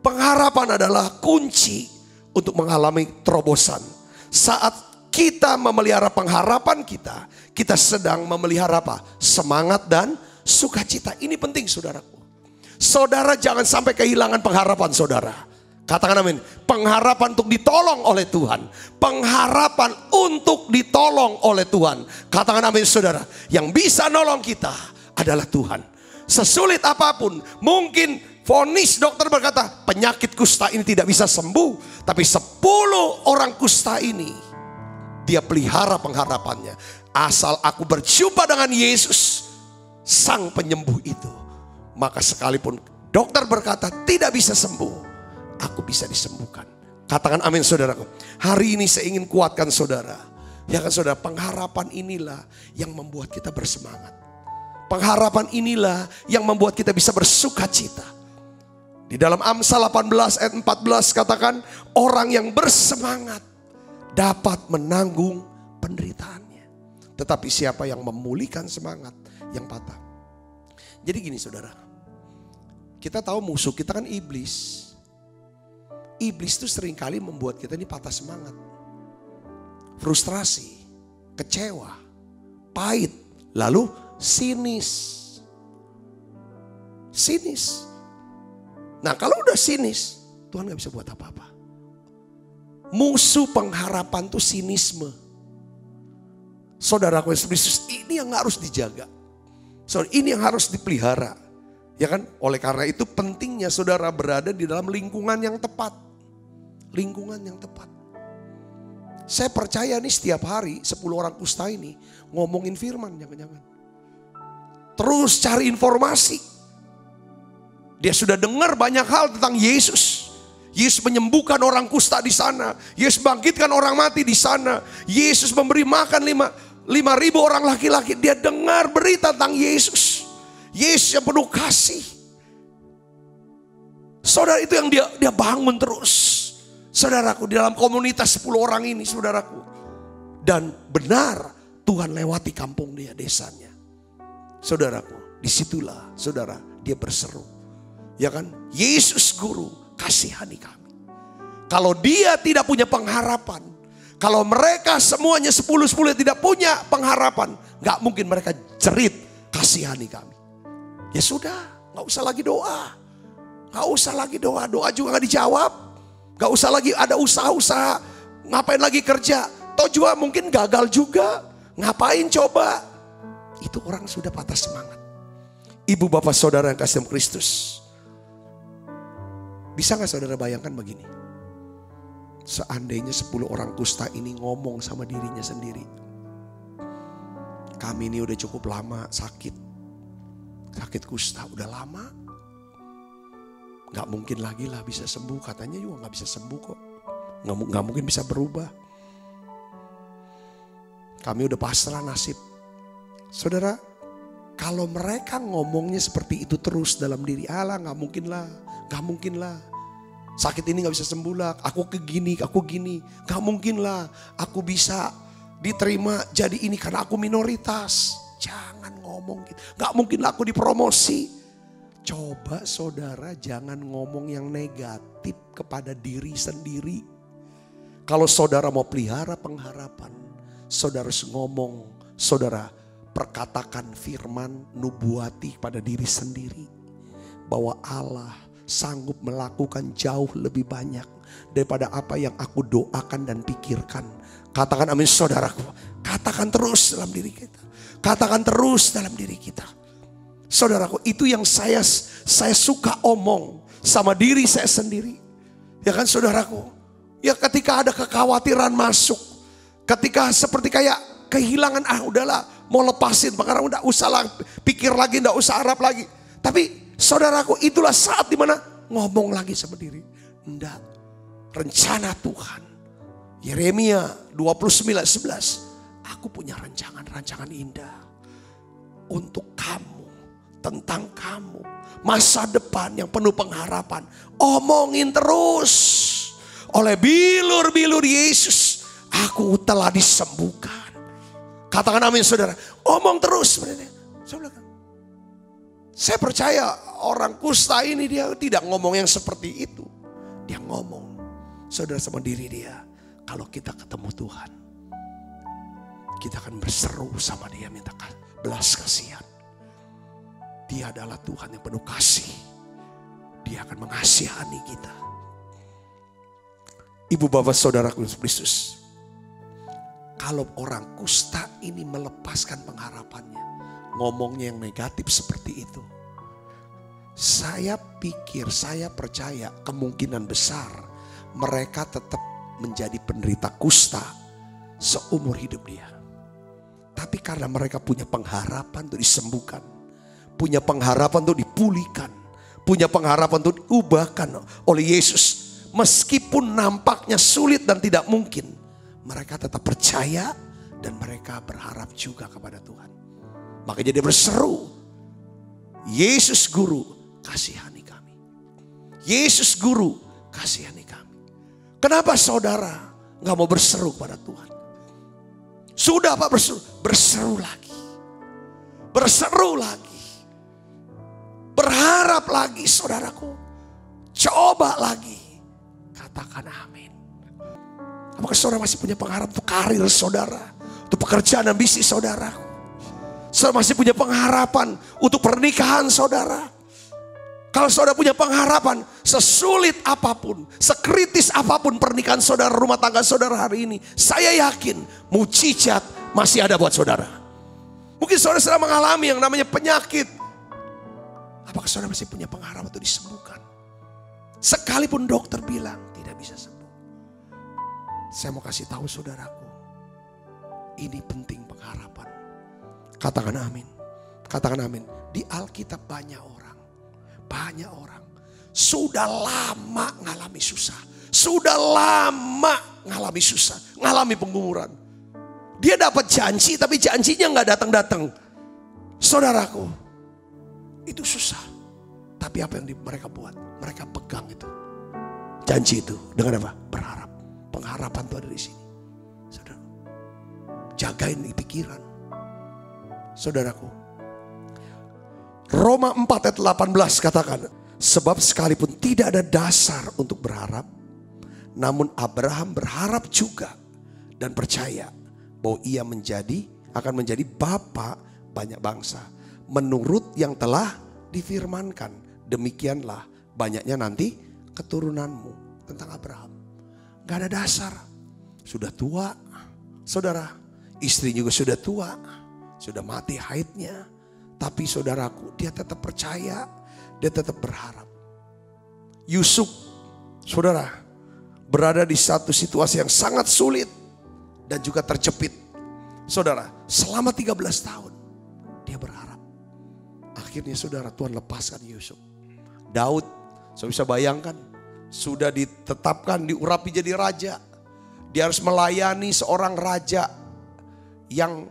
Pengharapan adalah kunci untuk mengalami terobosan. Saat kita memelihara pengharapan kita, kita sedang memelihara apa? Semangat dan sukacita. Ini penting, saudaraku. Saudara jangan sampai kehilangan pengharapan saudara. Katakan amin. Pengharapan untuk ditolong oleh Tuhan. Pengharapan untuk ditolong oleh Tuhan. Katakan amin, saudara. Yang bisa nolong kita adalah Tuhan. Sesulit apapun, mungkin vonis dokter berkata penyakit kusta ini tidak bisa sembuh, tapi 10 orang kusta ini dia pelihara pengharapannya. Asal aku berjumpa dengan Yesus, sang penyembuh itu, maka sekalipun dokter berkata tidak bisa sembuh, aku bisa disembuhkan. Katakan amin, saudaraku. Hari ini saya ingin kuatkan saudara. Ya kan saudara, pengharapan inilah yang membuat kita bersemangat. Pengharapan inilah yang membuat kita bisa bersuka cita. Di dalam Amsal 18 ayat 14 katakan, orang yang bersemangat dapat menanggung penderitaannya. Tetapi siapa yang memulihkan semangat yang patah. Jadi gini saudara, kita tahu musuh kita kan iblis. Iblis itu seringkali membuat kita ini patah semangat. Frustrasi, kecewa, pahit, lalu sinis. Nah kalau udah sinis, Tuhan gak bisa buat apa-apa. Musuh pengharapan itu sinisme. Saudaraku Yesus Kristus, ini yang harus dijaga. Saudara, ini yang harus dipelihara. Ya kan? Oleh karena itu pentingnya saudara berada di dalam lingkungan yang tepat. Lingkungan yang tepat. Saya percaya nih setiap hari 10 orang kusta ini ngomongin firman, jangan-jangan. Terus cari informasi. Dia sudah dengar banyak hal tentang Yesus. Yesus menyembuhkan orang kusta di sana. Yesus bangkitkan orang mati di sana. Yesus memberi makan 5.000 orang laki-laki. Dia dengar berita tentang Yesus. Yesus yang penuh kasih. Saudara, itu yang dia bangun terus. Saudaraku, di dalam komunitas 10 orang ini, saudaraku. Dan benar Tuhan lewati kampung dia, desanya. Saudaraku, disitulah saudara dia berseru. Ya kan? Yesus Guru, kasihani kami. Kalau dia tidak punya pengharapan, kalau mereka semuanya 10-10 tidak punya pengharapan, gak mungkin mereka jerit, kasihani kami. Ya sudah, gak usah lagi doa. Gak usah lagi doa, doa juga gak dijawab. Gak usah lagi ada usaha-usaha, ngapain lagi kerja. Toh juga mungkin gagal juga, ngapain coba. Itu orang sudah patah semangat. Ibu bapak saudara yang kasih dalam Kristus. Bisa gak saudara bayangkan begini? Seandainya 10 orang kusta ini ngomong sama dirinya sendiri. Kami ini udah cukup lama sakit. Sakit kusta udah lama. Gak mungkin lagi lah bisa sembuh. Katanya juga gak bisa sembuh kok. Gak mungkin bisa berubah. Kami udah pasrah nasib. Saudara, kalau mereka ngomongnya seperti itu terus dalam diri, alah gak mungkin lah. Sakit ini gak bisa sembuh lah, aku gini, gak mungkin lah. Aku bisa diterima jadi ini karena aku minoritas. Jangan ngomong gitu, gak mungkin lah aku dipromosi. Coba saudara jangan ngomong yang negatif kepada diri sendiri. Kalau saudara mau pelihara pengharapan, saudara harus ngomong, saudara perkatakan firman nubuati pada diri sendiri. bahwa Allah sanggup melakukan jauh lebih banyak daripada apa yang aku doakan dan pikirkan. Katakan amin saudaraku. Katakan terus dalam diri kita. Katakan terus dalam diri kita. Saudaraku, itu yang saya suka omong sama diri saya sendiri. Ya kan saudaraku? Ya ketika ada kekhawatiran masuk. Ketika seperti kayak kehilangan, udahlah mau lepasin. Makanya udah usah pikir lagi, udah usah harap lagi. Tapi saudaraku, itulah saat dimana ngomong lagi sama diri. Enggak, rencana Tuhan. Yeremia 29:11. Aku punya rancangan indah untuk kamu, tentang kamu. Masa depan yang penuh pengharapan. Omongin terus. Oleh bilur-bilur Yesus, aku telah disembuhkan. Katakan amin saudara. Omong terus. Saya percaya orang kusta ini dia tidak ngomong yang seperti itu. Dia ngomong, saudara, sama diri dia. Kalau kita ketemu Tuhan, kita akan berseru sama dia, minta belas kasihan. Dia adalah Tuhan yang penuh kasih. Dia akan mengasihani kita. Ibu bapak saudaraku Kristus, kalau orang kusta ini melepaskan pengharapannya, ngomongnya yang negatif seperti itu, saya pikir, saya percaya kemungkinan besar mereka tetap menjadi penderita kusta seumur hidup dia. Tapi karena mereka punya pengharapan untuk disembuhkan, punya pengharapan untuk dipulihkan, punya pengharapan untuk diubahkan oleh Yesus. Meskipun nampaknya sulit dan tidak mungkin, mereka tetap percaya dan mereka berharap juga kepada Tuhan. Makanya dia berseru, Yesus Guru, kasihani kami. Yesus Guru, kasihani kami. Kenapa saudara gak mau berseru pada Tuhan? Sudah Pak berseru, berseru lagi. Berseru lagi. Berharap lagi saudaraku. Coba lagi. Katakan amin. Apakah saudara masih punya pengharapan untuk karir saudara? Untuk pekerjaan dan bisnis saudara? Saudara masih punya pengharapan untuk pernikahan saudara? Kalau saudara punya pengharapan, sesulit apapun, sekritis apapun pernikahan saudara, rumah tangga saudara hari ini, saya yakin mujizat masih ada buat saudara. Mungkin saudara sedang mengalami yang namanya penyakit. Apakah saudara masih punya pengharapan untuk disembuhkan? Sekalipun dokter bilang tidak bisa sembuh. Saya mau kasih tahu saudaraku, ini penting pengharapan. Katakan amin. Katakan amin. Di Alkitab banyak orang sudah lama ngalami susah. Sudah lama ngalami susah, ngalami pengguguran. Dia dapat janji tapi janjinya gak datang-datang. Saudaraku, itu susah. Tapi apa yang mereka buat? Mereka pegang itu. Janji itu dengan apa? Berharap. Pengharapan itu ada di sini. Saudara, jagain di pikiran. Saudaraku, Roma 4 ayat 18 katakan, sebab sekalipun tidak ada dasar untuk berharap, namun Abraham berharap juga dan percaya bahwa ia akan menjadi bapa banyak bangsa. Menurut yang telah difirmankan, demikianlah banyaknya nanti keturunanmu. Tentang Abraham, gak ada dasar. Sudah tua, saudara, istri juga sudah tua, sudah mati haidnya. Tapi saudaraku, dia tetap percaya, dia tetap berharap. Yusuf, saudara, berada di satu situasi yang sangat sulit dan juga terjepit. Saudara, selama 13 tahun dia berharap. Akhirnya saudara, Tuhan lepaskan Yusuf. Daud, saya bisa bayangkan, sudah ditetapkan, diurapi jadi raja. Dia harus melayani seorang raja yang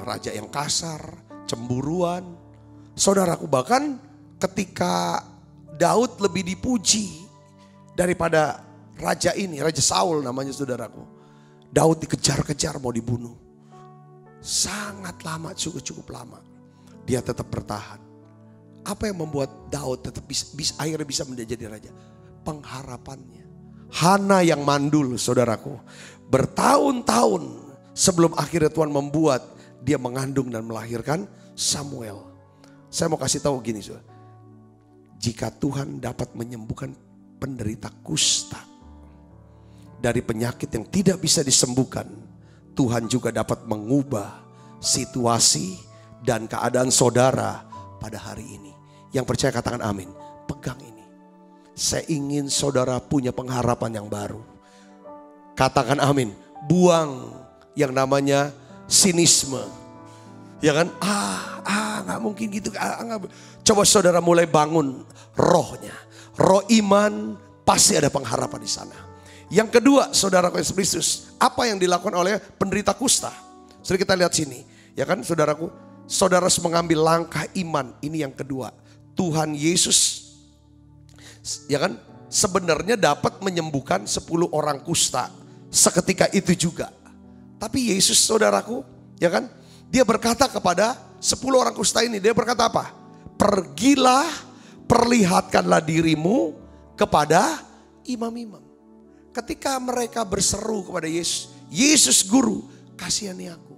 raja yang kasar, cemburuan. Saudaraku, bahkan ketika Daud lebih dipuji daripada raja ini, Raja Saul namanya saudaraku. Daud dikejar-kejar mau dibunuh. Sangat lama, cukup lama. Dia tetap bertahan. Apa yang membuat Daud tetap akhirnya bisa menjadi raja? Pengharapannya. Hana yang mandul saudaraku. Bertahun-tahun sebelum akhirnya Tuhan membuat dia mengandung dan melahirkan Samuel. Saya mau kasih tahu gini, saudara. jika Tuhan dapat menyembuhkan penderita kusta dari penyakit yang tidak bisa disembuhkan, Tuhan juga dapat mengubah situasi dan keadaan saudara pada hari ini. Yang percaya katakan amin. Pegang ini. Saya ingin saudara punya pengharapan yang baru. Katakan amin. Buang yang namanya sinisme. Ya kan? Gak mungkin gitu. Coba saudara mulai bangun rohnya. Roh iman, pasti ada pengharapan di sana. Yang kedua, saudaraku Yesus Kristus, apa yang dilakukan oleh penderita kusta? Sudah kita lihat sini. Ya kan saudaraku, saudara harus mengambil langkah iman. Ini yang kedua. Tuhan Yesus, ya kan, sebenarnya dapat menyembuhkan 10 orang kusta seketika itu juga. Tapi Yesus saudaraku, ya kan, dia berkata kepada 10 orang kusta ini, dia berkata apa? Pergilah, perlihatkanlah dirimu kepada imam-imam. Ketika mereka berseru kepada Yesus, Yesus guru, kasihani aku.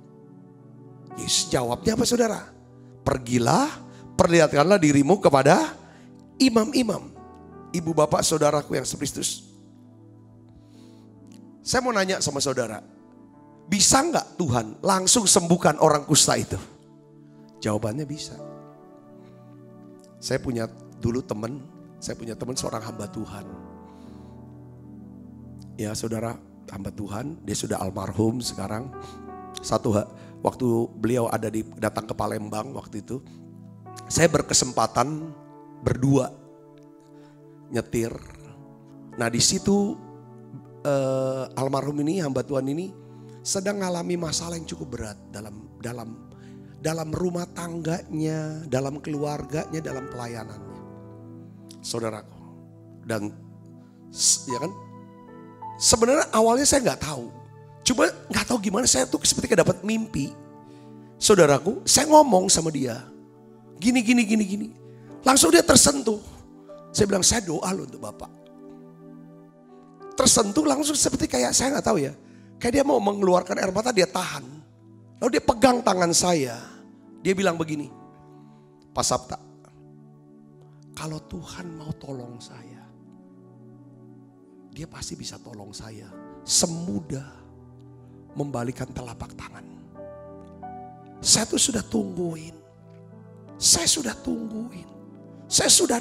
Yesus jawabnya apa saudara? Pergilah, perlihatkanlah dirimu kepada imam-imam. Ibu bapak saudaraku yang Kristus. Saya mau nanya sama saudara. Bisa nggak Tuhan langsung sembuhkan orang kusta itu? Jawabannya bisa. Saya punya teman seorang hamba Tuhan. Ya saudara, hamba Tuhan, dia sudah almarhum sekarang. Waktu beliau datang ke Palembang waktu itu, saya berkesempatan berdua nyetir. Nah di situ almarhum ini, hamba Tuhan ini sedang mengalami masalah yang cukup berat dalam rumah tangganya, dalam keluarganya, dalam pelayanannya. Saudaraku, dan ya kan, sebenarnya awalnya saya nggak tahu. Cuma nggak tahu gimana, saya tuh seperti dapat mimpi. Saudaraku, saya ngomong sama dia. Gini. Langsung dia tersentuh. Saya bilang, saya doa loh untuk Bapak. Tersentuh langsung seperti kayak, saya nggak tahu ya. Kayak dia mau mengeluarkan air mata, dia tahan. Lalu dia pegang tangan saya. Dia bilang begini, Pak Sabta, kalau Tuhan mau tolong saya, dia pasti bisa tolong saya. Semudah membalikan telapak tangan. Saya tuh sudah tungguin. Saya sudah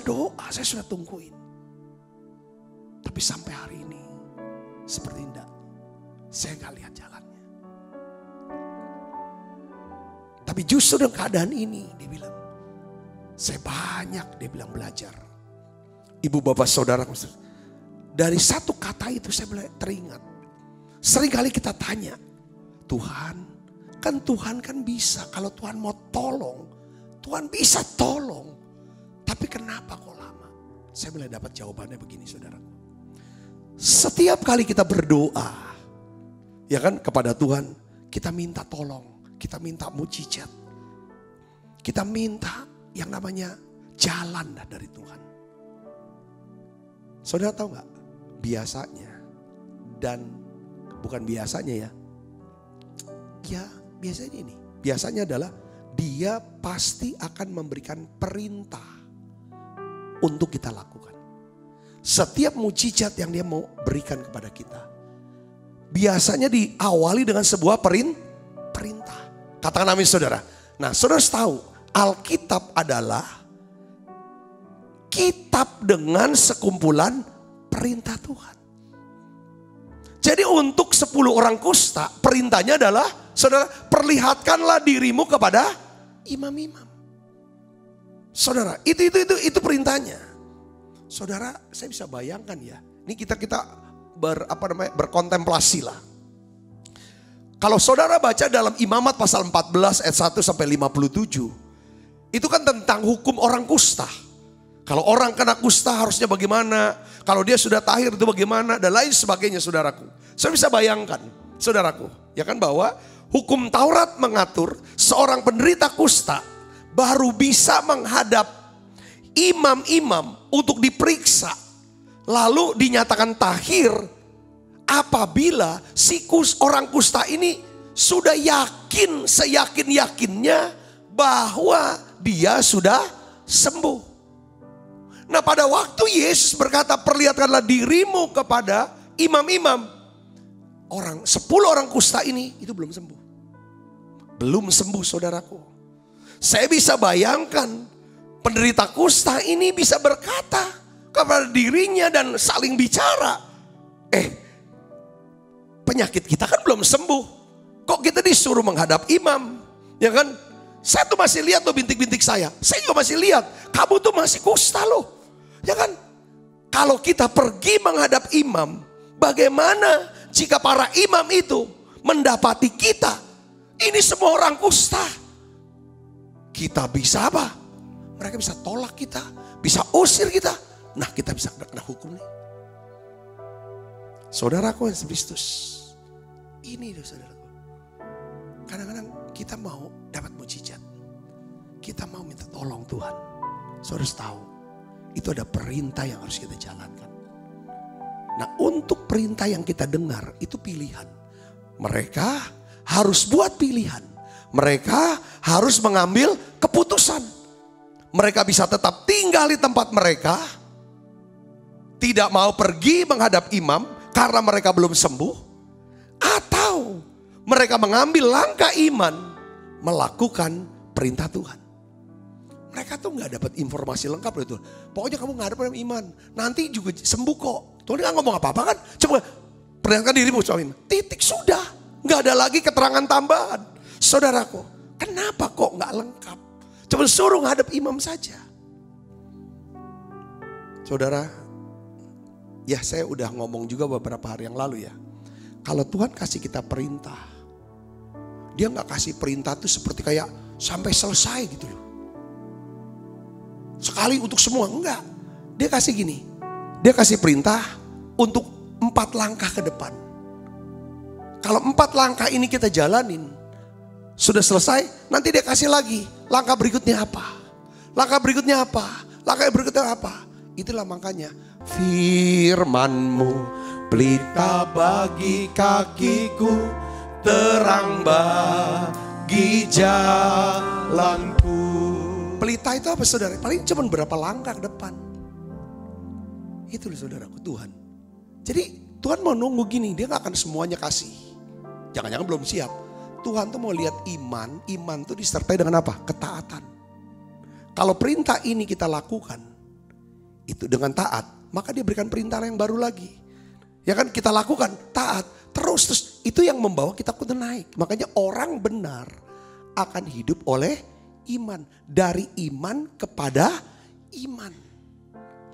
doa, saya sudah tungguin. Tapi sampai hari ini seperti enggak. Saya gak lihat jalannya. Tapi justru dengan keadaan ini, dia bilang, saya banyak, dia bilang, belajar. Ibu bapak saudara, dari satu kata itu saya teringat. Seringkali kita tanya, Tuhan kan bisa. Kalau Tuhan mau tolong, Tuhan bisa tolong. Tapi kenapa kok lama? Saya mulai dapat jawabannya begini saudaraku. Setiap kali kita berdoa, ya kan, kepada Tuhan, kita minta tolong, kita minta mujizat. Kita minta yang namanya jalan dari Tuhan. Saudara tahu gak? Biasanya, dan bukan biasanya ya biasanya ini. Biasanya adalah dia pasti akan memberikan perintah untuk kita lakukan. Setiap mujizat yang dia mau berikan kepada kita, biasanya diawali dengan sebuah perintah. Katakan amin saudara. Nah saudara tahu, Alkitab adalah kitab dengan sekumpulan perintah Tuhan. Jadi untuk 10 orang kusta, perintahnya adalah, saudara, perlihatkanlah dirimu kepada imam-imam. Saudara, itu perintahnya. Saudara, saya bisa bayangkan ya. Ini kita berkontemplasi lah. Kalau saudara baca dalam Imamat pasal 14 ayat 1 sampai 57, itu kan tentang hukum orang kusta. Kalau orang kena kusta harusnya bagaimana? Kalau dia sudah tahir itu bagaimana? Dan lain sebagainya saudaraku. Saya bisa bayangkan saudaraku. Ya kan, bahwa hukum Taurat mengatur seorang penderita kusta baru bisa menghadap imam-imam untuk diperiksa. Lalu dinyatakan tahir apabila si orang kusta ini sudah yakin, seyakin-yakinnya bahwa dia sudah sembuh. Nah pada waktu Yesus berkata perlihatkanlah dirimu kepada imam-imam. 10 orang kusta ini itu belum sembuh. Belum sembuh saudaraku. Saya bisa bayangkan penderita kusta ini bisa berkata kepada dirinya dan saling bicara. Penyakit kita kan belum sembuh. Kok kita disuruh menghadap imam? Ya kan? Saya tuh masih lihat tuh bintik-bintik saya. Saya juga masih lihat. Kamu tuh masih kusta loh. Ya kan? Kalau kita pergi menghadap imam, bagaimana jika para imam itu mendapati kita? Ini semua orang kusta. Kita bisa apa? Mereka bisa tolak kita, bisa usir kita. Nah kita bisa kena hukum nih. Saudaraku yang Kristus. Ini loh saudaraku. Kadang-kadang kita mau dapat mujizat. Kita mau minta tolong Tuhan. Saudara harus tahu. Itu ada perintah yang harus kita jalankan. Nah untuk perintah yang kita dengar itu pilihan. Mereka harus buat pilihan. Mereka harus mengambil keputusan. Mereka bisa tetap tinggal di tempat mereka. Tidak mau pergi menghadap imam karena mereka belum sembuh. Atau mereka mengambil langkah iman melakukan perintah Tuhan. Mereka tuh gak dapat informasi lengkap loh itu. Pokoknya kamu ngadep dengan iman. Nanti juga sembuh kok. Tuhan gak ngomong apa-apa kan. Coba perlihatkan dirimu suami. Titik sudah. Gak ada lagi keterangan tambahan. Saudaraku. Kenapa kok gak lengkap? Coba suruh ngadep imam saja. Saudara. Ya saya udah ngomong juga beberapa hari yang lalu ya. Kalau Tuhan kasih kita perintah. Dia gak kasih perintah tuh seperti kayak sampai selesai gitu loh. Sekali untuk semua, enggak. Dia kasih gini. Dia kasih perintah untuk 4 langkah ke depan. Kalau 4 langkah ini kita jalanin. Sudah selesai, nanti dia kasih lagi. Langkah berikutnya apa? Langkah berikutnya apa? Langkah berikutnya apa? Itulah makanya. Firman-Mu pelita bagi kakiku, terang bagi jalanku. Pelita itu apa saudara? Paling cuma berapa langkah ke depan. Itu loh saudaraku Tuhan. Jadi Tuhan mau nunggu gini. Dia gak akan semuanya kasih. Jangan-jangan belum siap. Tuhan tuh mau lihat iman. Iman tuh disertai dengan apa? Ketaatan. Kalau perintah ini kita lakukan. Itu dengan taat. Maka dia berikan perintah yang baru lagi. Ya kan kita lakukan taat. Terus itu yang membawa kita kudu naik. Makanya orang benar akan hidup oleh iman. Dari iman kepada iman.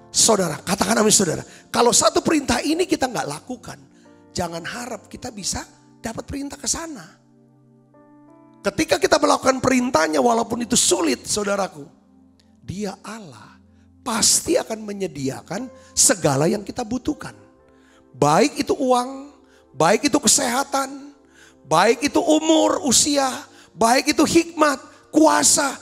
Saudara, katakan amin saudara. Kalau satu perintah ini kita gak lakukan. Jangan harap kita bisa dapat perintah ke sana. Ketika kita melakukan perintahnya walaupun itu sulit saudaraku. Dia Allah pasti akan menyediakan segala yang kita butuhkan. Baik itu uang, baik itu kesehatan, baik itu umur, usia, baik itu hikmat, kuasa,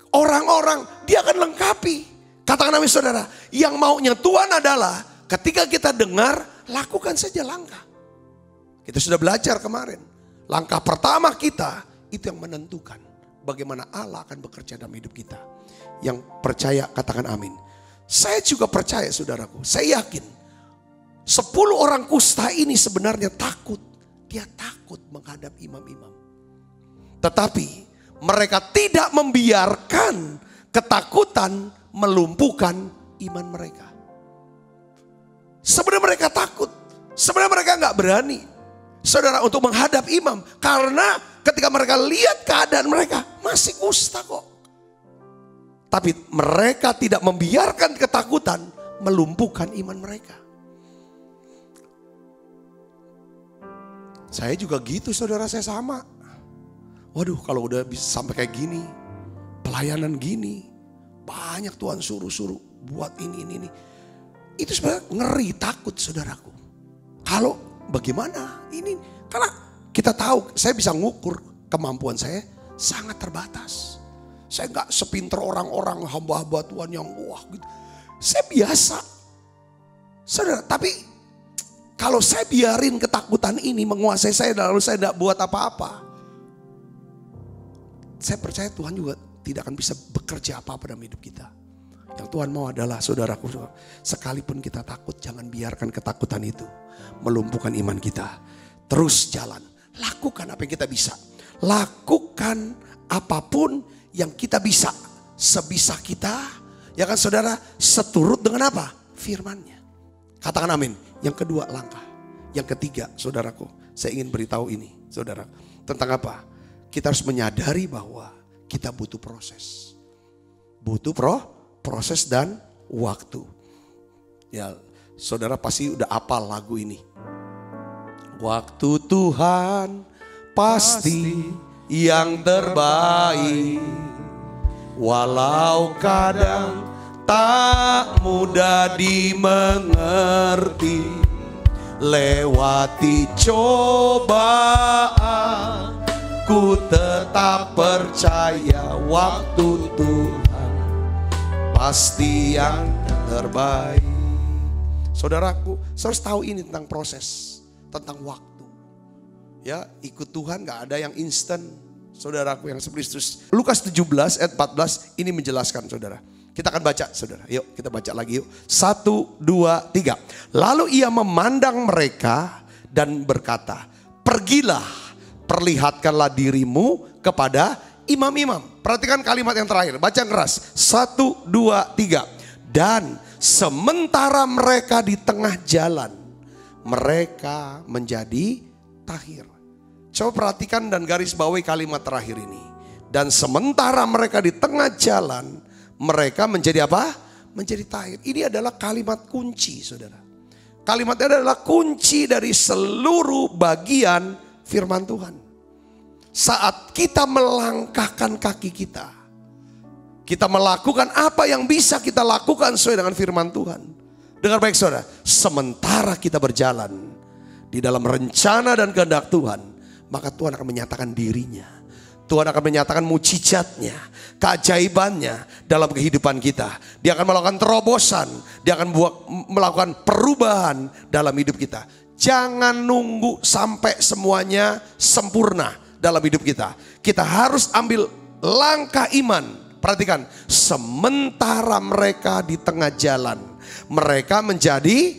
orang-orang, dia akan lengkapi. Katakan amin saudara, yang maunya Tuhan adalah ketika kita dengar, lakukan saja langkah. Kita sudah belajar kemarin. Langkah pertama kita, itu yang menentukan bagaimana Allah akan bekerja dalam hidup kita. Yang percaya katakan amin. Saya juga percaya saudaraku, saya yakin 10 orang kusta ini sebenarnya takut. Dia takut menghadap imam-imam. Tetapi mereka tidak membiarkan ketakutan melumpuhkan iman mereka. Sebenarnya mereka takut. Sebenarnya mereka gak berani. Saudara untuk menghadap imam. Karena ketika mereka lihat keadaan mereka masih kusta kok. Tapi mereka tidak membiarkan ketakutan melumpuhkan iman mereka. Saya juga gitu saudara, saya sama. Waduh kalau udah bisa sampai kayak gini. Pelayanan gini. Banyak Tuhan suruh-suruh buat ini. Itu sebenarnya ngeri, takut saudaraku. Kalau bagaimana ini? Karena kita tahu saya bisa ngukur kemampuan saya sangat terbatas. Saya gak sepinter orang-orang hamba-hamba Tuhan yang wah gitu. Saya biasa. Saudara, tapi kalau saya biarin ketakutan ini menguasai saya lalu saya tidak buat apa-apa. Saya percaya Tuhan juga tidak akan bisa bekerja apa-apa dalam hidup kita. Yang Tuhan mau adalah saudaraku, sekalipun kita takut, jangan biarkan ketakutan itu melumpuhkan iman kita. Terus jalan, lakukan apa yang kita bisa. Lakukan apapun yang kita bisa, sebisa kita. Ya kan saudara, seturut dengan apa? Firman-Nya. Katakan amin. Yang kedua langkah. Yang ketiga saudaraku, saya ingin beritahu ini saudara. Tentang apa? Kita harus menyadari bahwa kita butuh proses. Butuh proses dan waktu. Ya, saudara pasti udah hafal lagu ini. Waktu Tuhan pasti yang terbaik, walau kadang tak mudah dimengerti. Lewati cobaan, ku tetap percaya waktu Tuhan pasti yang terbaik. Saudaraku, saya harus tahu ini tentang proses, tentang waktu. Ya, ikut Tuhan gak ada yang instan. Saudaraku yang Kristus. Lukas 17 ayat 14 ini menjelaskan saudara. Kita akan baca saudara. Yuk kita baca lagi yuk. 1, 2, 3. Lalu ia memandang mereka dan berkata, pergilah, perlihatkanlah dirimu kepada imam-imam. Perhatikan kalimat yang terakhir. Baca yang keras. 1, 2, 3. Dan sementara mereka di tengah jalan, mereka menjadi tahir. Coba perhatikan dan garis bawahi kalimat terakhir ini. Dan sementara mereka di tengah jalan, mereka menjadi apa? Menjadi tahir. Ini adalah kalimat kunci saudara. Kalimatnya adalah kunci dari seluruh bagian firman Tuhan. Saat kita melangkahkan kaki kita, kita melakukan apa yang bisa kita lakukan sesuai dengan firman Tuhan. Dengar baik saudara, sementara kita berjalan di dalam rencana dan kehendak Tuhan, maka Tuhan akan menyatakan dirinya. Tuhan akan menyatakan mujizatnya, keajaibannya dalam kehidupan kita. Dia akan melakukan terobosan, dia akan melakukan perubahan dalam hidup kita. Jangan nunggu sampai semuanya sempurna dalam hidup kita. Kita harus ambil langkah iman. Perhatikan, sementara mereka di tengah jalan, mereka menjadi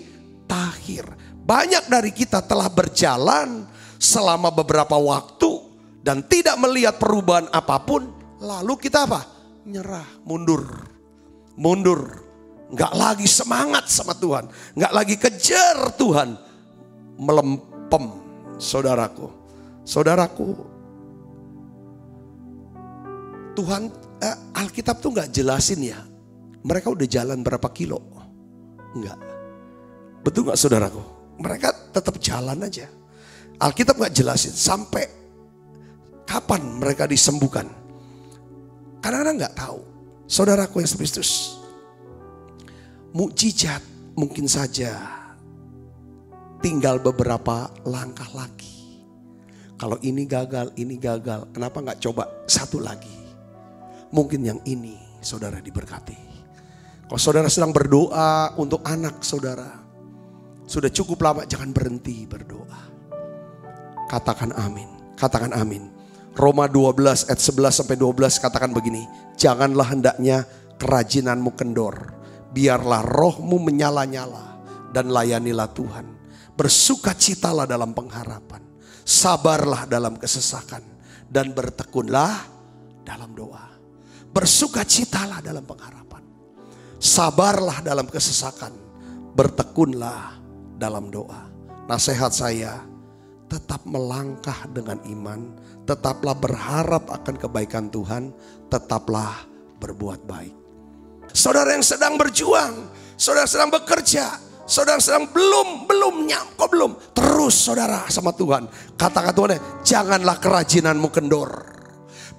tahir. Banyak dari kita telah berjalan selama beberapa waktu dan tidak melihat perubahan apapun, lalu kita apa? Nyerah, mundur. Nggak lagi semangat sama Tuhan, nggak lagi kejar Tuhan, melempem. Saudaraku, Tuhan Alkitab tuh nggak jelasin ya, mereka udah jalan berapa kilo, nggak. Betul nggak saudaraku? Mereka tetap jalan aja. Alkitab gak jelasin sampai kapan mereka disembuhkan. Kadang-kadang gak tahu. Saudaraku yang Kristus, mukjizat mungkin saja tinggal beberapa langkah lagi. Kalau ini gagal, kenapa gak coba satu lagi? Mungkin yang ini saudara diberkati. Kalau saudara sedang berdoa untuk anak saudara, sudah cukup lama, jangan berhenti berdoa. Katakan amin, katakan amin. Roma 12 ayat 11 sampai 12 katakan begini. Janganlah hendaknya kerajinanmu kendor, biarlah rohmu menyala-nyala dan layanilah Tuhan. Bersukacitalah dalam pengharapan, sabarlah dalam kesesakan, dan bertekunlah dalam doa. Bersukacitalah dalam pengharapan, sabarlah dalam kesesakan, bertekunlah dalam doa. Nasihat saya, tetap melangkah dengan iman, tetaplah berharap akan kebaikan Tuhan, tetaplah berbuat baik. Saudara yang sedang berjuang, saudara sedang bekerja, saudara sedang belum terus saudara sama Tuhan. Katakan Tuhan, janganlah kerajinanmu kendor,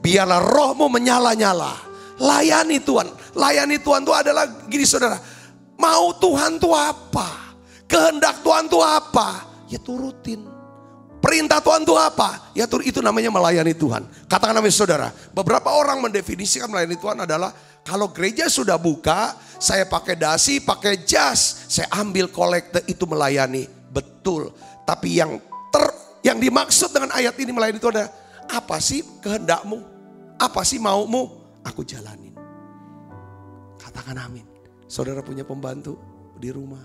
biarlah rohmu menyala-nyala. Layani Tuhan. Layani Tuhan itu adalah gini saudara, mau Tuhan itu apa, kehendak Tuhan itu apa, ya turutin. Perintah Tuhan itu apa? Ya itu namanya melayani Tuhan. Katakan namanya saudara. Beberapa orang mendefinisikan melayani Tuhan adalah kalau gereja sudah buka, saya pakai dasi, pakai jas, saya ambil kolekte, itu melayani. Betul. Tapi yang dimaksud dengan ayat ini melayani Tuhan adalah apa sih kehendakmu? Apa sih maumu? Aku jalanin. Katakan amin. Saudara punya pembantu di rumah.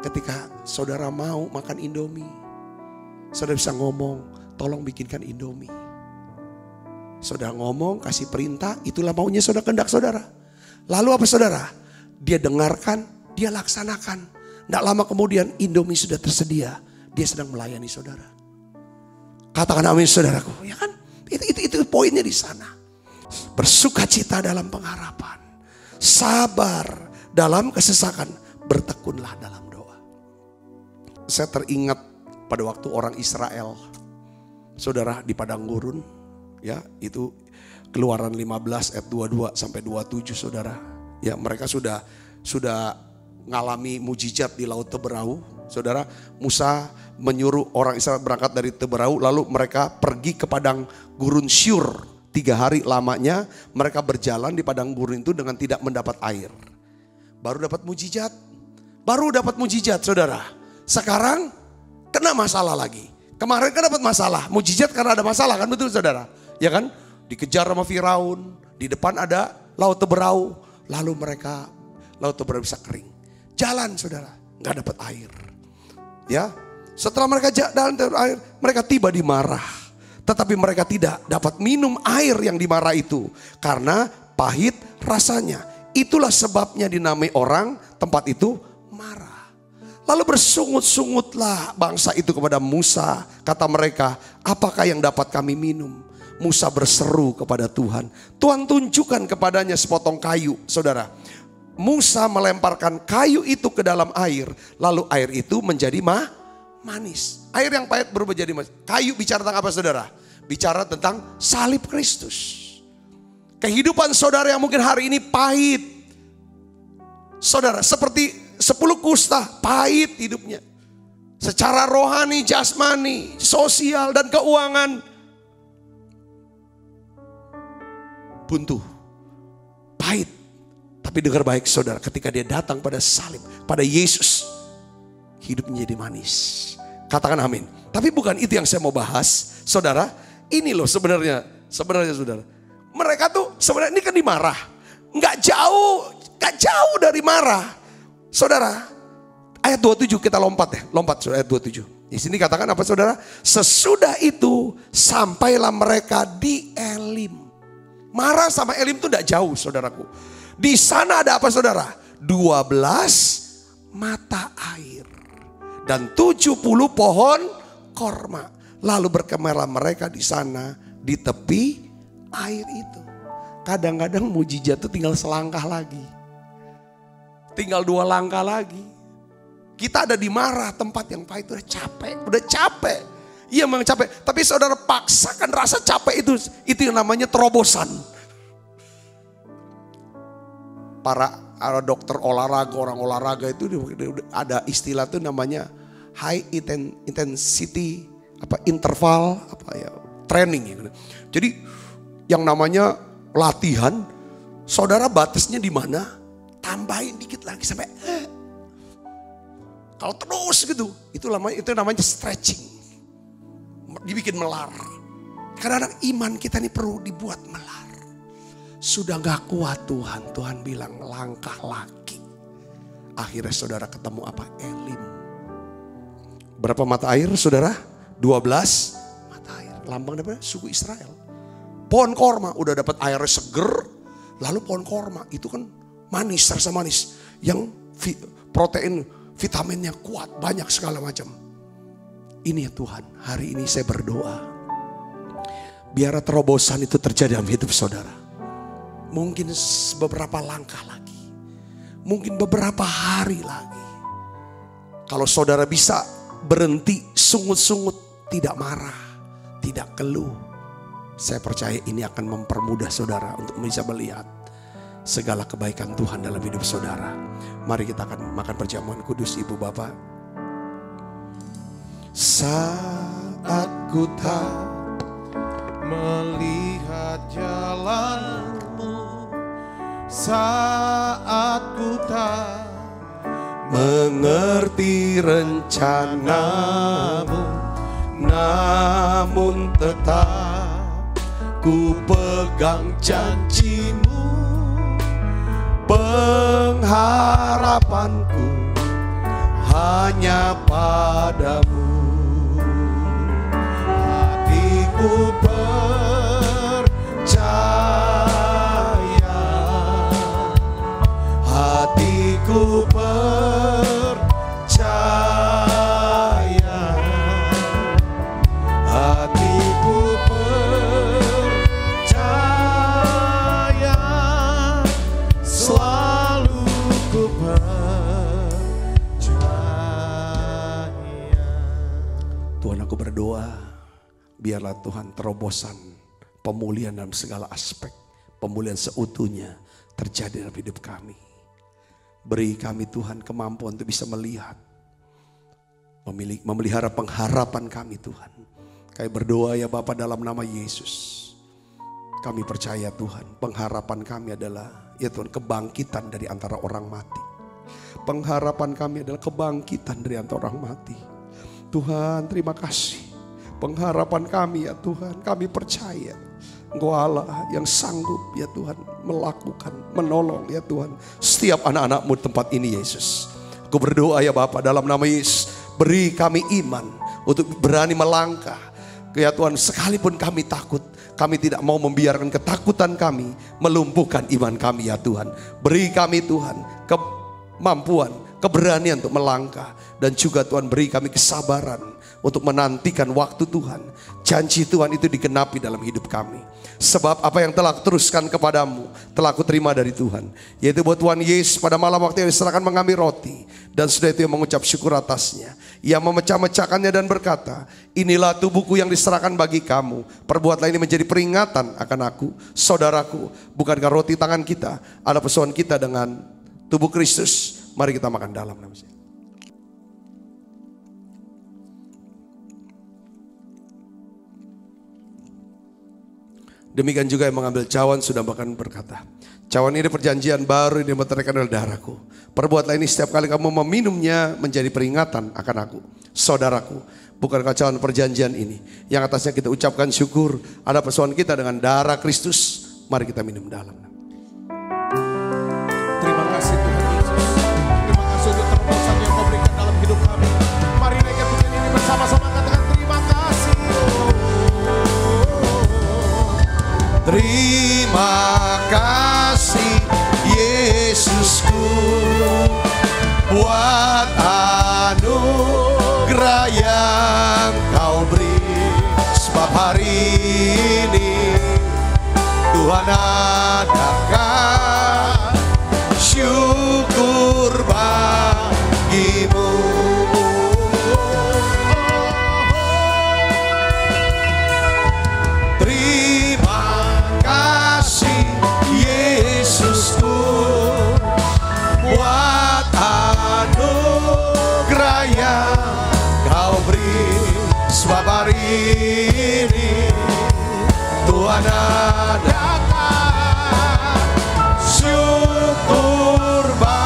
Ketika saudara mau makan Indomie, saudara bisa ngomong, tolong bikinkan Indomie. Saudara ngomong, kasih perintah, itulah maunya saudara, kehendak saudara. Lalu apa saudara? Dia dengarkan, dia laksanakan. Tidak lama kemudian Indomie sudah tersedia. Dia sedang melayani saudara. Katakan amin saudaraku. Ya kan? Itu poinnya di sana. Bersukacita dalam pengharapan. Sabar dalam kesesakan. Bertekunlah dalam doa. Saya teringat pada waktu orang Israel. Saudara di padang gurun. Ya, itu Keluaran 15 ayat 22 sampai 27 saudara. Ya, mereka sudah mengalami mujizat di Laut Teberau. Saudara, Musa menyuruh orang Israel berangkat dari Teberau, lalu mereka pergi ke padang gurun Syur. 3 hari lamanya mereka berjalan di padang gurun itu dengan tidak mendapat air. Baru dapat mujizat saudara. Sekarang kena masalah lagi. Kemarin kan dapat masalah, mujizat karena ada masalah kan, betul saudara? Ya kan? Dikejar sama Firaun, di depan ada Laut Teberau, lalu mereka Laut Teberau bisa kering. Jalan saudara, nggak dapat air. Ya, setelah mereka jalan air, mereka tiba di Marah. Tetapi mereka tidak dapat minum air yang di Marah itu karena pahit rasanya. Itulah sebabnya dinamai orang tempat itu Marah. Lalu bersungut-sungutlah bangsa itu kepada Musa. Kata mereka, apakah yang dapat kami minum? Musa berseru kepada Tuhan. Tuhan tunjukkan kepadanya sepotong kayu, saudara. Musa melemparkan kayu itu ke dalam air. Lalu air itu menjadi manis. Air yang pahit berubah jadi manis. Kayu bicara tentang apa saudara? Bicara tentang salib Kristus. Kehidupan saudara yang mungkin hari ini pahit. Saudara seperti 10 kusta, pahit hidupnya. Secara rohani, jasmani, sosial dan keuangan. Buntu, pahit. Tapi dengar baik saudara, ketika dia datang pada salib, pada Yesus, hidupnya jadi manis. Katakan amin. Tapi bukan itu yang saya mau bahas, saudara. Ini loh sebenarnya saudara. Mereka tuh sebenarnya ini kan di Marah, nggak jauh dari Marah, saudara. Ayat 27 kita lompat saudara, ayat 27. Di sini katakan apa saudara? Sesudah itu sampailah mereka di Elim. Marah sama Elim itu tidak jauh saudaraku. Di sana ada apa saudara? 12 mata air. Dan 70 pohon korma. Lalu berkemarlah mereka di sana di tepi air itu. Kadang-kadang mujizat itu tinggal selangkah lagi. Tinggal 2 langkah lagi. Kita ada di Marah, tempat yang pahit, udah capek. Iya memang capek, tapi saudara paksakan rasa capek itu yang namanya terobosan. Para dokter olahraga, orang olahraga itu ada istilah itu namanya high intensity interval training. Jadi yang namanya latihan, saudara batasnya di mana? Tambahin dikit lagi sampai kalau terus gitu, itu namanya stretching. Dibikin melar. Kadang-kadang iman kita ini perlu dibuat melar. Sudah gak kuat Tuhan bilang langkah lagi. Akhirnya saudara ketemu apa? Elim. Berapa mata air saudara? 12 mata air. Lambang daripada suku Israel. Pohon korma udah dapat airnya seger. Lalu pohon korma itu kan manis, rasa manis. Yang protein, vitaminnya kuat, banyak segala macam. Ini ya Tuhan, hari ini saya berdoa. Biar terobosan itu terjadi dalam hidup saudara. Mungkin beberapa langkah lagi. Mungkin beberapa hari lagi. Kalau saudara bisa berhenti sungut-sungut, tidak marah, tidak keluh. Saya percaya ini akan mempermudah saudara untuk bisa melihat segala kebaikan Tuhan dalam hidup saudara. Mari kita akan makan perjamuan kudus Ibu Bapak. Saat ku tak melihat jalanmu, saat ku tak mengerti rencanamu, namun tetap ku pegang janjimu, pengharapanku hanya padamu. Hatiku percaya, hatiku percaya, hatiku percaya, selalu ku percaya. Tuhan, aku berdoa, biarlah Tuhan terobosan pemulihan dalam segala aspek, pemulihan seutuhnya terjadi dalam hidup kami. Beri kami Tuhan kemampuan untuk bisa melihat, memelihara pengharapan kami Tuhan. Kami berdoa ya Bapa dalam nama Yesus. Kami percaya Tuhan, pengharapan kami adalah ya Tuhan kebangkitan dari antara orang mati. Pengharapan kami adalah kebangkitan dari antara orang mati. Tuhan, terima kasih. Pengharapan kami ya Tuhan, kami percaya Engkau Allah yang sanggup ya Tuhan melakukan, menolong ya Tuhan setiap anak-anak-Mu di tempat ini Yesus. Aku berdoa ya Bapa dalam nama Yesus, beri kami iman untuk berani melangkah. Ya Tuhan, sekalipun kami takut, kami tidak mau membiarkan ketakutan kami melumpuhkan iman kami ya Tuhan. Beri kami Tuhan kemampuan, keberanian untuk melangkah. Dan juga Tuhan beri kami kesabaran untuk menantikan waktu Tuhan. Janji Tuhan itu digenapi dalam hidup kami. Sebab apa yang telah teruskan kepadamu telah aku terima dari Tuhan. Yaitu buat Tuhan Yesus pada malam waktu yang diserahkan mengambil roti. Dan sudah itu yang mengucap syukur atasnya. Ia memecah-mecahkannya dan berkata, inilah tubuhku yang diserahkan bagi kamu. Perbuatlah ini menjadi peringatan akan aku, saudaraku. Bukankah roti tangan kita ada persoalan kita dengan tubuh Kristus? Mari kita makan dalam nama Tuhan. Demikian juga yang mengambil cawan sudah bahkan berkata, cawan ini perjanjian baru yang dimeteraikan oleh darahku. Perbuatlah ini setiap kali kamu meminumnya menjadi peringatan akan aku, saudaraku. Bukankah cawan perjanjian ini yang atasnya kita ucapkan syukur ada persoalan kita dengan darah Kristus? Mari kita minum dalam. Terima kasih Tuhan Yesus. Terima kasih untuk terobosan yang kau berikan dalam hidup kami. Mari naikkan pujian ini bersama-sama, katakan terima kasih. Terima kasih Yesusku buat anugerah yang kau beri. Sebab hari ini Tuhan adakan syukur bagimu. Buat anugerah yang kau beri. Sebab hari ini Tuhan adakan syukur bagimu.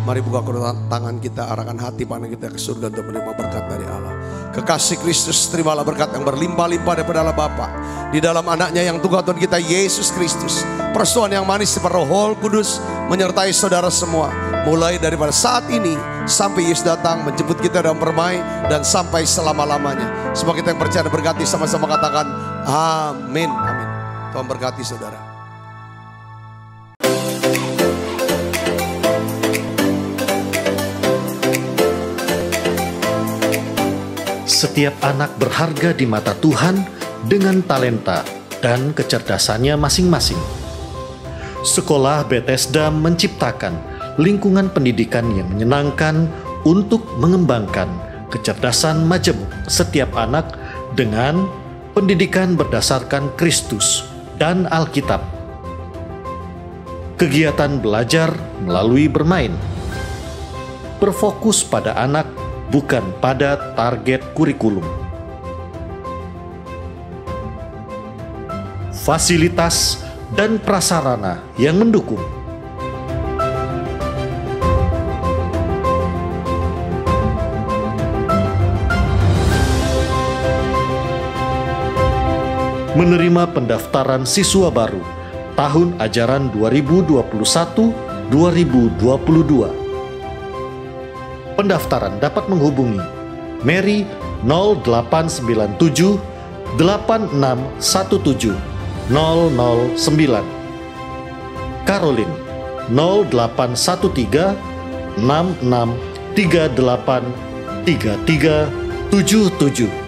Mari buka kedua tangan kita, arahkan hati pandang kita ke surga untuk menerima berkat dari Allah. Kekasih Kristus, terimalah berkat yang berlimpah-limpah daripada Allah Bapa di dalam anaknya yang tunggal Tuhan kita Yesus Kristus. Persoalan yang manis seperti Roh Kudus menyertai saudara semua, mulai daripada saat ini sampai Yesus datang menjemput kita dalam permai dan sampai selama-lamanya. Semua kita yang percaya berkati sama-sama katakan amin. Amin. Tuhan berkati saudara. Setiap anak berharga di mata Tuhan dengan talenta dan kecerdasannya masing-masing. Sekolah Bethesda menciptakan lingkungan pendidikan yang menyenangkan untuk mengembangkan kecerdasan majemuk setiap anak dengan pendidikan berdasarkan Kristus dan Alkitab. Kegiatan belajar melalui bermain berfokus pada anak, bukan pada target kurikulum. Fasilitas dan prasarana yang mendukung. menerima pendaftaran siswa baru tahun ajaran 2021-2022. Pendaftaran dapat menghubungi Mary 0897 8617 009, Caroline 0813 6638 3377.